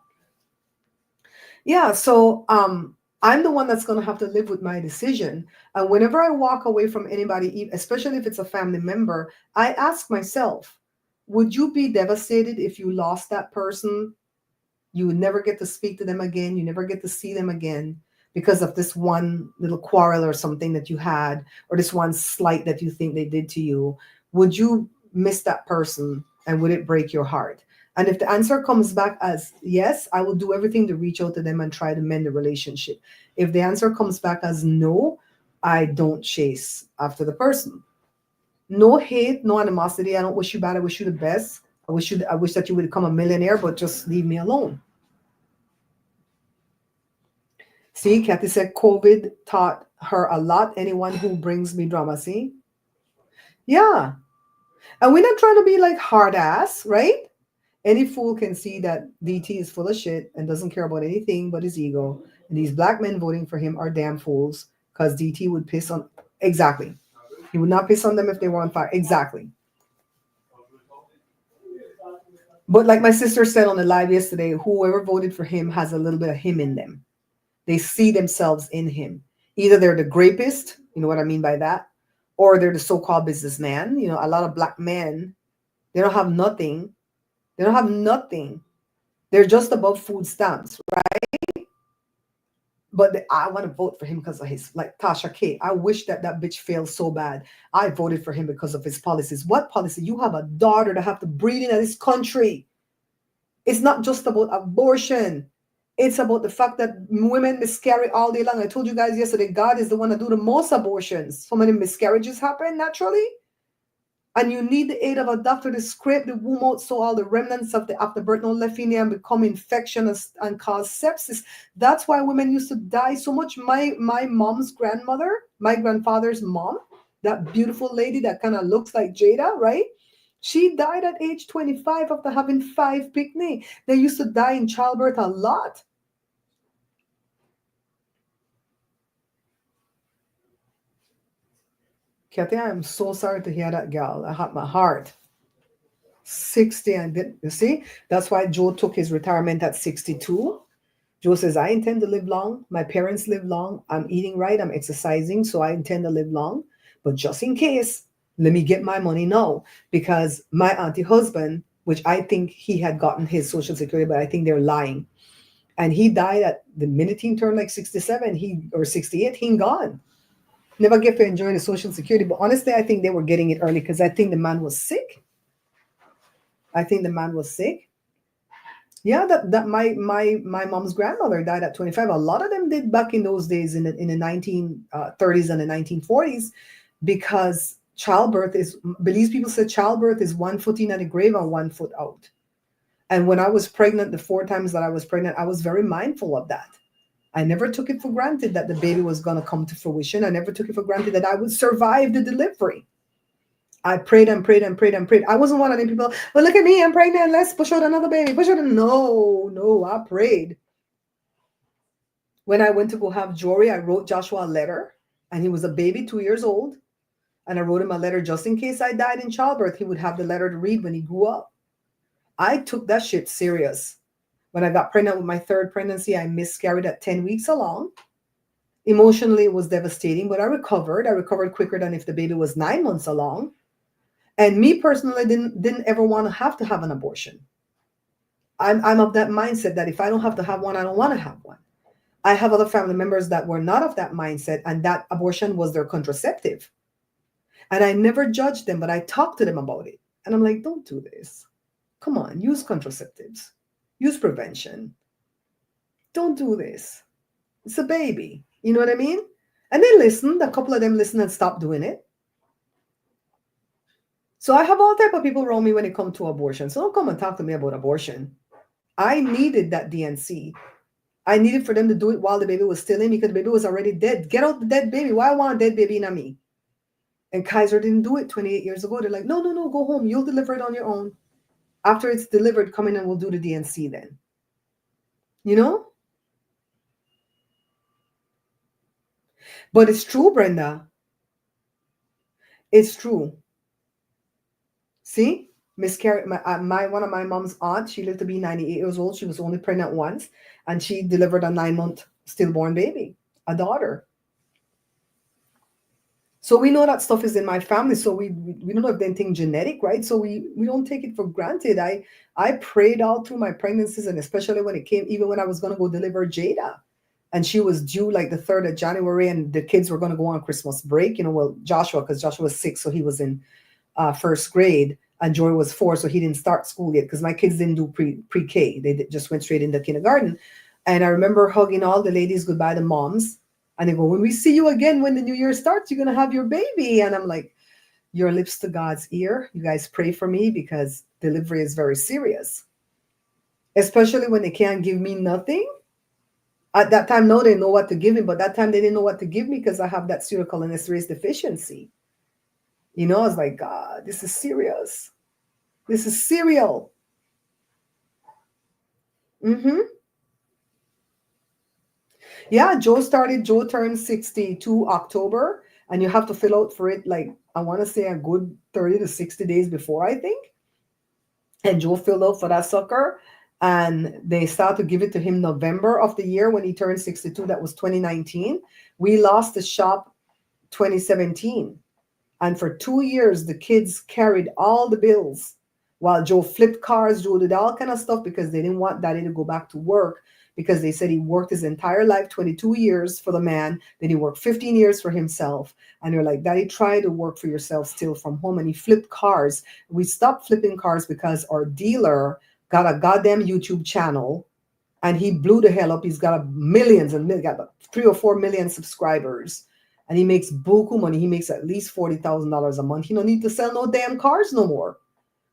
Yeah, so I'm the one that's gonna have to live with my decision. And whenever I walk away from anybody, especially if it's a family member, I ask myself, would you be devastated if you lost that person? You would never get to speak to them again, you never get to see them again because of this one little quarrel or something that you had, or this one slight that you think they did to you. Would you miss that person, and would it break your heart? And if the answer comes back as yes, I will do everything to reach out to them and try to mend the relationship. If the answer comes back as no, I don't chase after the person. No hate, no animosity. I don't wish you bad. I wish you the best. I wish that you would become a millionaire, but just leave me alone. See, Kathy said COVID taught her a lot. Anyone who brings me drama, see? Yeah. And we're not trying to be like hard ass, right? Any fool can see that DT is full of shit and doesn't care about anything but his ego. And these black men voting for him are damn fools, because DT would piss on. Exactly. He would not piss on them if they were on fire. Exactly. But like my sister said on the live yesterday, whoever voted for him has a little bit of him in them. They see themselves in him. Either they're the grapist, you know what I mean by that, or they're the so-called businessman. You know, a lot of black men, they don't have nothing. They don't have nothing. They're just above food stamps, right? But I want to vote for him because of his, like Tasha K. I wish that bitch failed so bad. I voted for him because of his policies. What policy? You have a daughter that have to breed in this country. It's not just about abortion. It's about the fact that women miscarry all day long. I told you guys yesterday, God is the one that do the most abortions. So many miscarriages happen naturally. And you need the aid of a doctor to scrape the womb out so all the remnants of the afterbirth no left in there and become infectious and cause sepsis. That's why women used to die so much. My mom's grandmother, my grandfather's mom, that beautiful lady that kind of looks like Jada, right? She died at age 25 after having 5 picnic. They used to die in childbirth a lot. Kathy, I am so sorry to hear that, gal. I hurt my heart. 60 and you see, that's why Joe took his retirement at 62. Joe says, I intend to live long. My parents live long. I'm eating right. I'm exercising. So I intend to live long. But just in case, let me get my money now. Because my auntie husband, which I think he had gotten his Social Security, but I think they're lying. And he died at the minute he turned like 67, or 68, he gone. Never get to enjoy the Social Security. But honestly, I think they were getting it early because I think the man was sick. Yeah, that my mom's grandmother died at 25. A lot of them did back in those days in the 1930s and the 1940s, because childbirth is, Belize people said childbirth is 1 foot in at the grave and 1 foot out. And when I was pregnant, the 4 times that I was pregnant, I was very mindful of that. I never took it for granted that the baby was going to come to fruition. I never took it for granted that I would survive the delivery. I prayed and prayed and prayed and prayed. I wasn't one of them people, well, look at me, I'm pregnant, let's push out another baby. No, I prayed. When I went to go have Jory, I wrote Joshua a letter, and he was a baby, 2 years old. And I wrote him a letter just in case I died in childbirth. He would have the letter to read when he grew up. I took that shit serious. When I got pregnant with my 3rd pregnancy, I miscarried at 10 weeks along. Emotionally, it was devastating, but I recovered. I recovered quicker than if the baby was 9 months along. And me personally didn't ever want to have an abortion. I'm of that mindset that if I don't have to have one, I don't want to have one. I have other family members that were not of that mindset, and that abortion was their contraceptive. And I never judged them, but I talked to them about it. And I'm like, don't do this. Come on, use contraceptives. Use prevention. Don't do this. It's a baby. You know what I mean? And they listened. A couple of them listened and stopped doing it. So I have all type of people around me when it comes to abortion. So don't come and talk to me about abortion. I needed that DNC. I needed for them to do it while the baby was still in because the baby was already dead. Get out the dead baby. Why I want a dead baby in me? And Kaiser didn't do it 28 years ago. They're like, no, no, no, go home. You'll deliver it on your own. After it's delivered, come in and we'll do the DNC then. You know? But it's true, Brenda. It's true. See? Miscarriage. One of my mom's aunts, she lived to be 98 years old. She was only pregnant once. And she delivered a 9-month stillborn baby, a daughter. So we know that stuff is in my family. So we don't have anything genetic, right? So we don't take it for granted. I prayed all through my pregnancies, and especially when it came, even when I was going to go deliver Jada, and she was due like the 3rd of January, and the kids were going to go on Christmas break. Well, Joshua, because Joshua was 6, so he was in first grade, and Joy was 4, so he didn't start school yet because my kids didn't do pre-K. They just went straight into kindergarten. And I remember hugging all the ladies goodbye, the moms. And they go, when we see you again, when the new year starts, you're going to have your baby. And I'm like, your lips to God's ear. You guys pray for me because delivery is very serious. Especially when they can't give me nothing. At that time, no, they know what to give me. But that time, they didn't know what to give me because I have that pseudocholinesterase deficiency. I was like, God, this is serious. This is serial. Yeah, Joe turned 62 October, and you have to fill out for it, like, I want to say a good 30 to 60 days before, I think. And Joe filled out for that sucker, and they started to give it to him November of the year when he turned 62. That was 2019. We lost the shop 2017. And for 2 years, the kids carried all the bills while Joe flipped cars. Joe did all kind of stuff because they didn't want Daddy to go back to work, because they said he worked his entire life, 22 years for the man. Then he worked 15 years for himself. And they're like, Daddy, try to work for yourself still from home. And he flipped cars. We stopped flipping cars because our dealer got a goddamn YouTube channel, and he blew the hell up. He's got millions and millions, got about 3 or 4 million subscribers. And he makes buku money. He makes at least $40,000 a month. He don't need to sell no damn cars no more.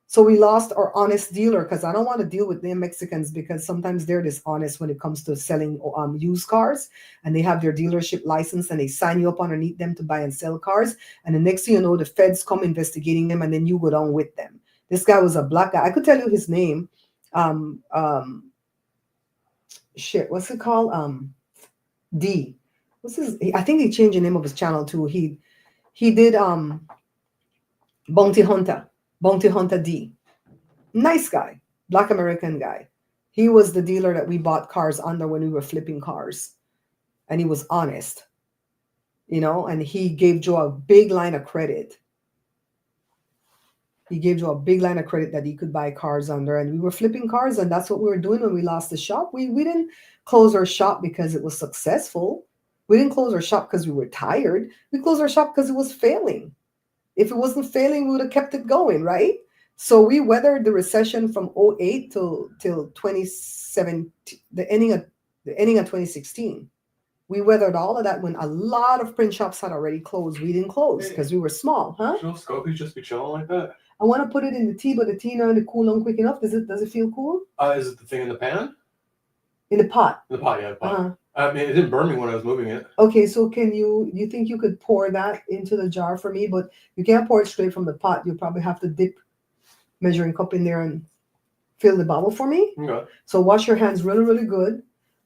So we lost our honest dealer, because I don't want to deal with them Mexicans, because sometimes they're dishonest when it comes to selling used cars, and they have their dealership license and they sign you up underneath them to buy and sell cars. And the next thing you know, the feds come investigating them, and then you go down with them. This guy was a black guy. I could tell you his name. What's it called? D. I think he changed the name of his channel too. He did Bounty Hunter D. Nice guy, Black American guy. He was the dealer that we bought cars under when we were flipping cars, and he was honest, and he gave Joe a big line of credit. He gave Joe a big line of credit that he could buy cars under, and we were flipping cars, and that's what we were doing when we lost the shop. We didn't close our shop because it was successful. We didn't close our shop because we were tired. We closed our shop because it was failing. If it wasn't failing, we would have kept it going, right? So we weathered the recession from 2008 till 2017, the ending of 2016. We weathered all of that when a lot of print shops had already closed. We didn't close because we were small, huh? Should Scopies just be chilling like that? I want to put it in the tea, but the tea not cool on quick enough. Does it feel cool? Is it the thing in the pan? In the pot. The pot, yeah, the pot. I mean, it didn't burn me when I was moving it. Okay, so you think you could pour that into the jar for me? But you can't pour it straight from the pot. You'll probably have to dip measuring cup in there and fill the bottle for me. Okay. So wash your hands really, really good,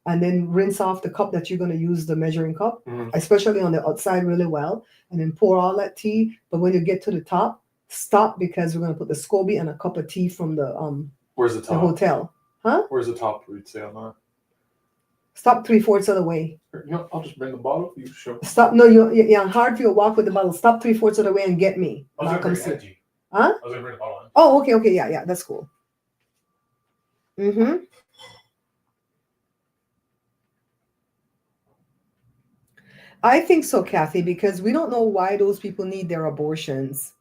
and then rinse off the cup that you're going to use the measuring cup, especially on the outside, really well, and then pour all that tea. But when you get to the top, stop, because we're going to put the SCOBY and a cup of tea from the Where's the top? The hotel. Huh? Where's the top? We'd say on that. Stop 3/4 of the way. I'll just bring the bottle. You show. Stop. No, you're hard for you to walk with the bottle. Stop 3/4 of the way and get me. I was going to bring the Huh? I was going to bring the bottle in. Oh, okay, yeah, that's cool. I think so, Kathy, because we don't know why those people need their abortions.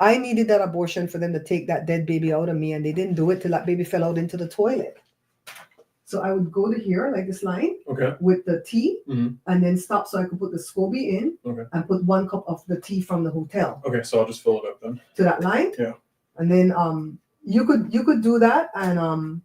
I needed that abortion for them to take that dead baby out of me, and they didn't do it till that baby fell out into the toilet. So I would go to here, like this line, with the tea, and then stop so I could put the SCOBY in, and put 1 cup of the tea from the hotel. Okay, so I'll just fill it up then. To that line? Yeah. And then you could do that, and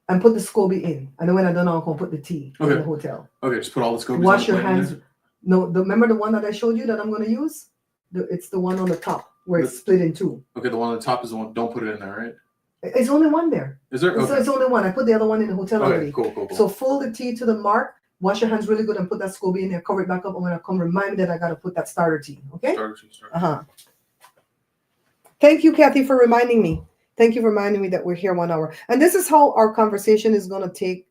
and put the SCOBY in. And then when I done, I'll put the tea in Okay. the hotel. Okay, just put all the scobies Wash on your the plate in hands. there? No, remember the one that I showed you that I'm going to use? It's the one on the top where it's split in two. Okay, the one on the top is the one. Don't put it in there, right? It's only one there. Is there? So Okay. it's only one. I put the other one in the hotel Okay, already. cool. So fold the tea to the mark. Wash your hands really good and put that SCOBY in there. Cover it back up. And when I come, remind me that I got to put that starter tea. Okay? Starter. Uh-huh. Thank you, Kathy, for reminding me. Thank you for reminding me that we're here 1 hour. And this is how our conversation is going to take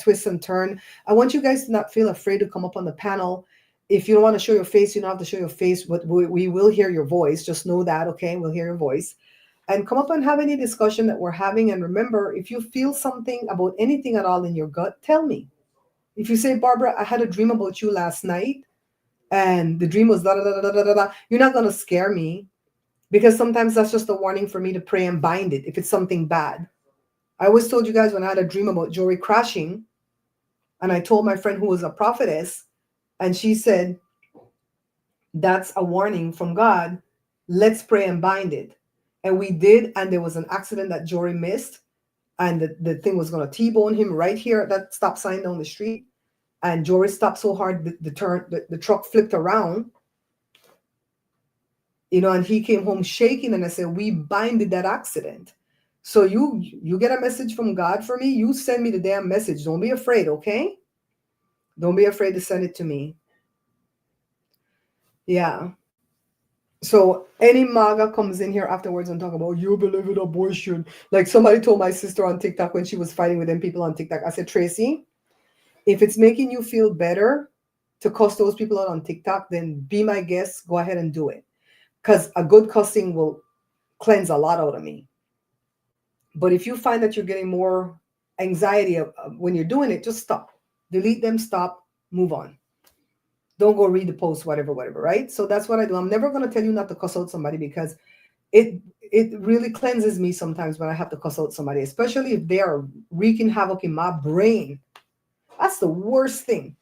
twist and turn. I want you guys to not feel afraid to come up on the panel. If you don't want to show your face, you don't have to show your face, but we will hear your voice. Just know that, okay? We'll hear your voice. And come up and have any discussion that we're having. And remember, if you feel something about anything at all in your gut, tell me. If you say, Barbara, I had a dream about you last night, and the dream was da da da da da da da, you're not going to scare me, because sometimes that's just a warning for me to pray and bind it if it's something bad. I always told you guys when I had a dream about jewelry crashing, and I told my friend who was a prophetess, and she said, that's a warning from God. Let's pray and bind it. And we did, and there was an accident that Jory missed, and the thing was going to T-bone him right here at that stop sign down the street. And Jory stopped so hard, the truck flipped around, and he came home shaking, and I said, we binded that accident. So you get a message from God for me, you send me the damn message. Don't be afraid, okay? Don't be afraid to send it to me. Yeah. So any MAGA comes in here afterwards and talk about you believe in abortion. Like somebody told my sister on TikTok when she was fighting with them people on TikTok. I said, Tracy, if it's making you feel better to cuss those people out on TikTok, then be my guest. Go ahead and do it. Because a good cussing will cleanse a lot out of me. But if you find that you're getting more anxiety when you're doing it, just stop. Delete them, stop, move on. Don't go read the post, whatever, right? So that's what I do. I'm never going to tell you not to cuss out somebody, because it really cleanses me sometimes when I have to cuss out somebody, especially if they are wreaking havoc in my brain. That's the worst thing.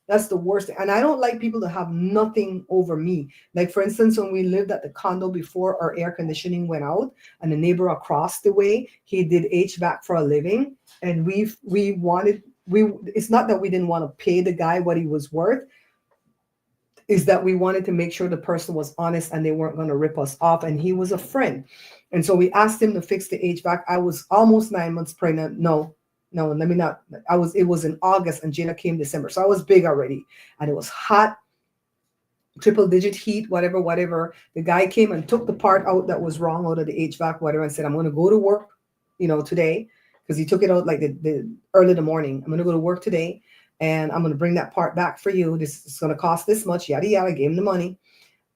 That's the worst thing. And I don't like people to have nothing over me. Like, for instance, when we lived at the condo before our air conditioning went out, and the neighbor across the way, he did HVAC for a living. And it's not that we didn't want to pay the guy what he was worth, is that we wanted to make sure the person was honest and they weren't going to rip us off. And he was a friend. And so we asked him to fix the HVAC. I was almost 9 months pregnant. No, let me not. It was in August and Jada came December. So I was big already, and it was hot, triple digit heat, whatever. The guy came and took the part out that was wrong out of the HVAC, whatever, and said, I'm going to go to work, today, because he took it out like the early in the morning. I'm going to go to work today, and I'm going to bring that part back for you. This is going to cost this much, yada, yada. I gave him the money.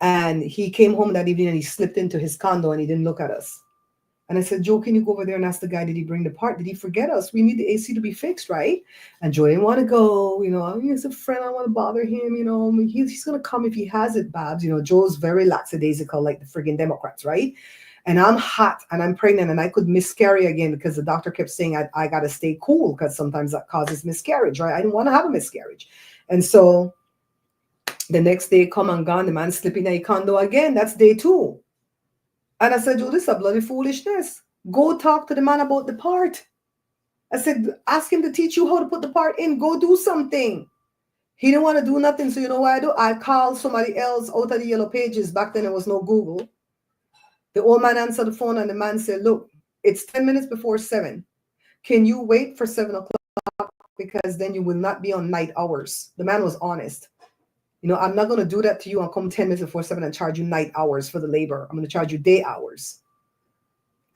And he came home that evening and he slipped into his condo and he didn't look at us. And I said, Joe, can you go over there and ask the guy, did he bring the part? Did he forget us? We need the AC to be fixed, right? And Joe didn't want to go. He's a friend. I don't want to bother him. He's going to come if he has it, Babs. Joe's very lackadaisical, like the friggin' Democrats, right? And I'm hot and I'm pregnant and I could miscarry again because the doctor kept saying I got to stay cool because sometimes that causes miscarriage, right? I didn't want to have a miscarriage. And so the next day, come and gone, the man sleeping in a condo again. That's day 2. And I said, Joe, this is a bloody foolishness. Go talk to the man about the part. I said, ask him to teach you how to put the part in. Go do something. He didn't want to do nothing. So you know what I do? I called somebody else out of the yellow pages. Back then, there was no Google. The old man answered the phone and the man said, look, it's 10 minutes before 7. Can you wait for 7 o'clock? Because then you will not be on night hours. The man was honest. I'm not going to do that to you and come 10 minutes before 7 and charge you night hours for the labor. I'm going to charge you day hours.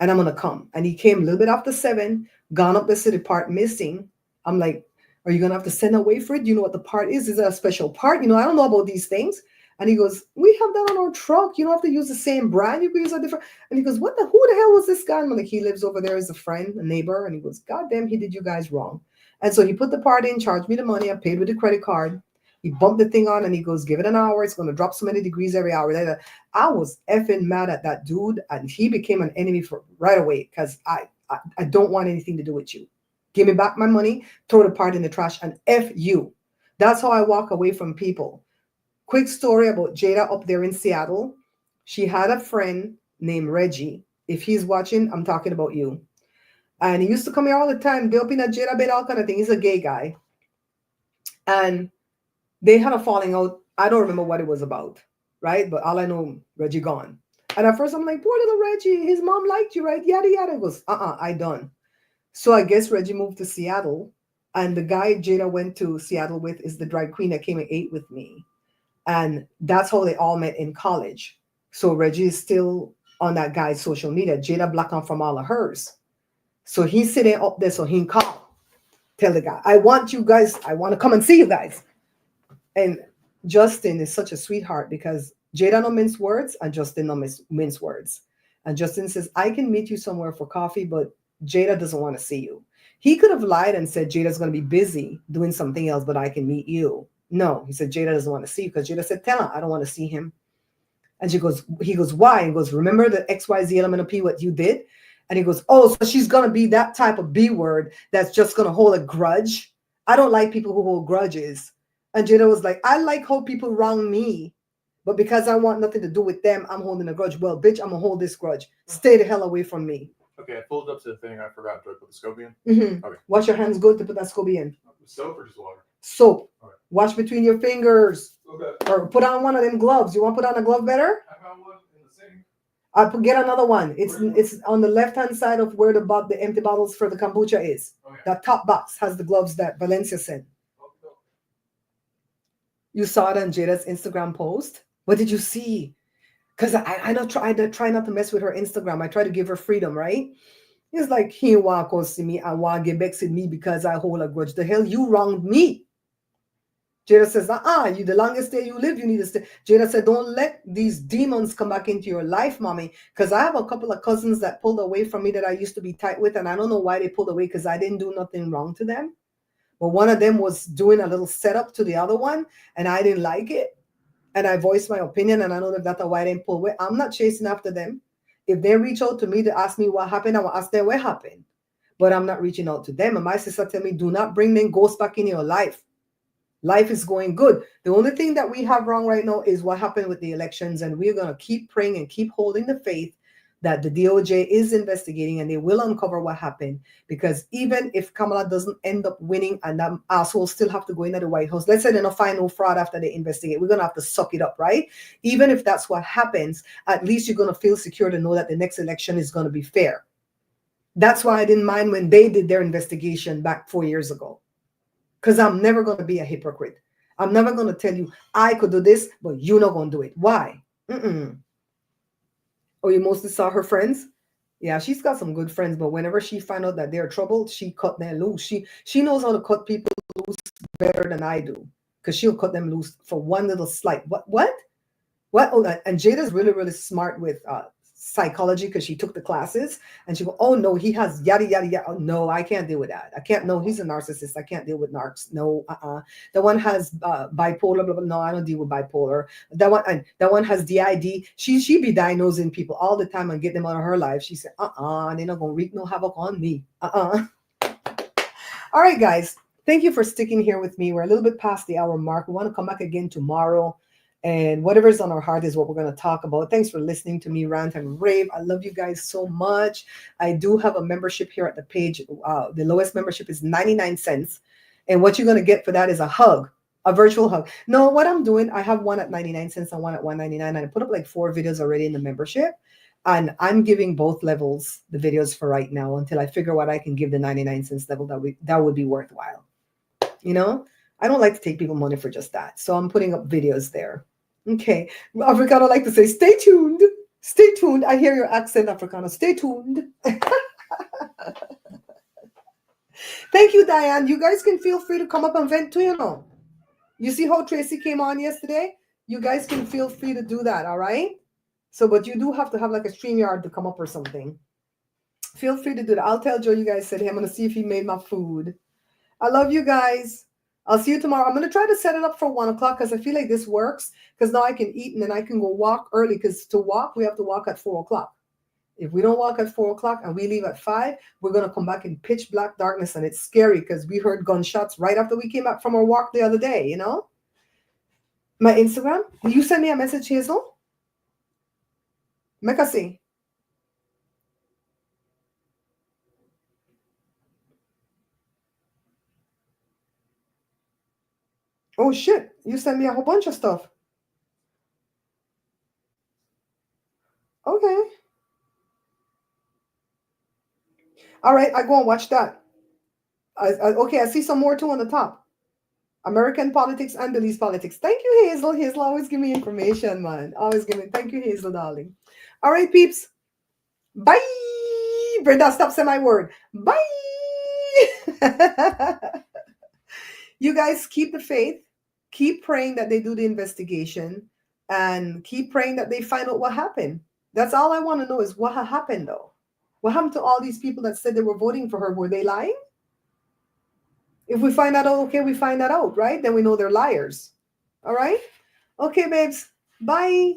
And I'm going to come. And he came a little bit after 7, gone up the city part missing. I'm like, are you going to have to send away for it? Do you know what the part is? Is it a special part? I don't know about these things. And he goes, we have that on our truck. You don't have to use the same brand. You can use a different. And he goes, who the hell was this guy? And I'm like, he lives over there as a friend, a neighbor. And he goes, God damn, he did you guys wrong. And so he put the part in, charged me the money. I paid with the credit card. He bumped the thing on and he goes, give it an hour. It's going to drop so many degrees every hour. I was effing mad at that dude. And he became an enemy for right away because I don't want anything to do with you. Give me back my money, throw the part in the trash, and F you. That's how I walk away from people. Quick story about Jada up there in Seattle. She had a friend named Reggie. If he's watching, I'm talking about you. And he used to come here all the time, be up in a Jada bed, all kind of thing. He's a gay guy. And they had a falling out. I don't remember what it was about, right? But all I know, Reggie gone. And at first I'm like, poor little Reggie, his mom liked you, right? Yada yada. He goes, I done. So I guess Reggie moved to Seattle. And the guy Jada went to Seattle with is the drag queen that came and ate with me. And that's how they all met in college. So Reggie is still on that guy's social media. Jada blocked him from all of hers. So he's sitting up there, so he can call, tell the guy, I want you guys, I want to come and see you guys. And Justin is such a sweetheart because Jada no mince words and Justin no mince words. And Justin says, I can meet you somewhere for coffee, but Jada doesn't want to see you. He could have lied and said, Jada's going to be busy doing something else, but I can meet you. No, he said, Jada doesn't want to see you because Jada said, tell her, I don't want to see him. And he goes, why? He goes, remember the XYZ element of P, what you did? And he goes, oh, so she's going to be that type of B word that's just going to hold a grudge. I don't like people who hold grudges. And Jada was like, I like how people wrong me, but because I want nothing to do with them, I'm holding a grudge. Well, bitch, I'm going to hold this grudge. Stay the hell away from me. Okay, I pulled up to the thing. I forgot to put the scope in. Mm-hmm. Okay. Wash your hands good to put that SCOBY in. Soap or just water? Soap. Okay. Wash between your fingers. Okay. Or put on one of them gloves. You want to put on a glove better? I found one in the sink. Get another one. It's on the left-hand side of where the empty bottles for the kombucha is. Okay. That top box has the gloves that Valencia sent. Okay. You saw it on Jada's Instagram post? What did you see? Because I try not to mess with her Instagram. I try to give her freedom, right? It's like, he want to see me, I want to get vexed with me because I hold a grudge. The hell, you wronged me. Jada says, you the longest day you live, you need to stay. Jada said, don't let these demons come back into your life, mommy. Because I have a couple of cousins that pulled away from me that I used to be tight with, and I don't know why they pulled away because I didn't do nothing wrong to them. But one of them was doing a little setup to the other one, and I didn't like it. And I voiced my opinion, and I know that that's why they didn't pull away. I'm not chasing after them. If they reach out to me to ask me what happened, I will ask them what happened. But I'm not reaching out to them. And my sister tell me, do not bring them ghosts back in your life. Life is going good. The only thing that we have wrong right now is what happened with the elections. And we're going to keep praying and keep holding the faith that the DOJ is investigating and they will uncover what happened. Because even if Kamala doesn't end up winning and that asshole still have to go into the White House, let's say they don't find no fraud after they investigate, we're going to have to suck it up, right? Even if that's what happens, at least you're going to feel secure to know that the next election is going to be fair. That's why I didn't mind when they did their investigation back 4 years ago. Because I'm never going to be a hypocrite. I'm never going to tell you, I could do this, but you're not going to do it. Why? Oh, you mostly saw her friends? Yeah, she's got some good friends, but whenever she find out that they're troubled, she cut them loose. She knows how to cut people loose better than I do, because she'll cut them loose for one little slight. What? Oh, and Jada's really, really smart with psychology because she took the classes, and she go, oh no, he has yada yada yada. Oh, no, I can't deal with that. I can't. No, he's a narcissist. I can't deal with narcs. No, The one has bipolar. Blah, blah. No, I don't deal with bipolar. That one has DID. She be diagnosing people all the time and get them out of her life. She said, they're not gonna wreak no havoc on me. All right, guys. Thank you for sticking here with me. We're a little bit past the hour mark. We want to come back again tomorrow. And whatever's on our heart is what we're going to talk about. Thanks for listening to me rant and rave. I love you guys so much. I do have a membership here at the page. The lowest membership is 99 cents. And what you're going to get for that is a hug, a virtual hug. No, what I'm doing, I have one at 99 cents and one at 199. And I put up like 4 videos already in the membership. And I'm giving both levels the videos for right now until I figure what I can give the 99 cents level that would be worthwhile. You know, I don't like to take people money for just that. So I'm putting up videos there. Okay. Africano like to say, stay tuned. Stay tuned. I hear your accent, Africano. Stay tuned. Thank you, Diane. You guys can feel free to come up and vent too, you know. You see how Tracy came on yesterday? You guys can feel free to do that, all right? So, but you do have to have like a StreamYard to come up or something. Feel free to do that. I'll tell Joe you guys said, hey, I'm going to see if he made my food. I love you guys. I'll see you tomorrow. I'm going to try to set it up for 1 o'clock because I feel like this works because now I can eat and then I can go walk early because to walk, we have to walk at 4 o'clock. If we don't walk at 4 o'clock and we leave at 5, we're going to come back in pitch black darkness. And it's scary because we heard gunshots right after we came back from our walk the other day, you know? My Instagram? Will you send me a message, Hazel? Make us see. Oh shit! You sent me a whole bunch of stuff. Okay. All right, I go and watch that. Okay, I see some more too on the top. American politics and Belize politics. Thank you, Hazel. Hazel always give me information, man. Always give me. Thank you, Hazel, darling. All right, peeps. Bye. Brenda, stop saying my word. Bye. You guys keep the faith. Keep praying that they do the investigation, and keep praying that they find out what happened. That's all I want to know is what happened, though. What happened to all these people that said they were voting for her? Were they lying? If we find that out, okay, we find that out, right? Then we know they're liars. All right? Okay, babes. Bye.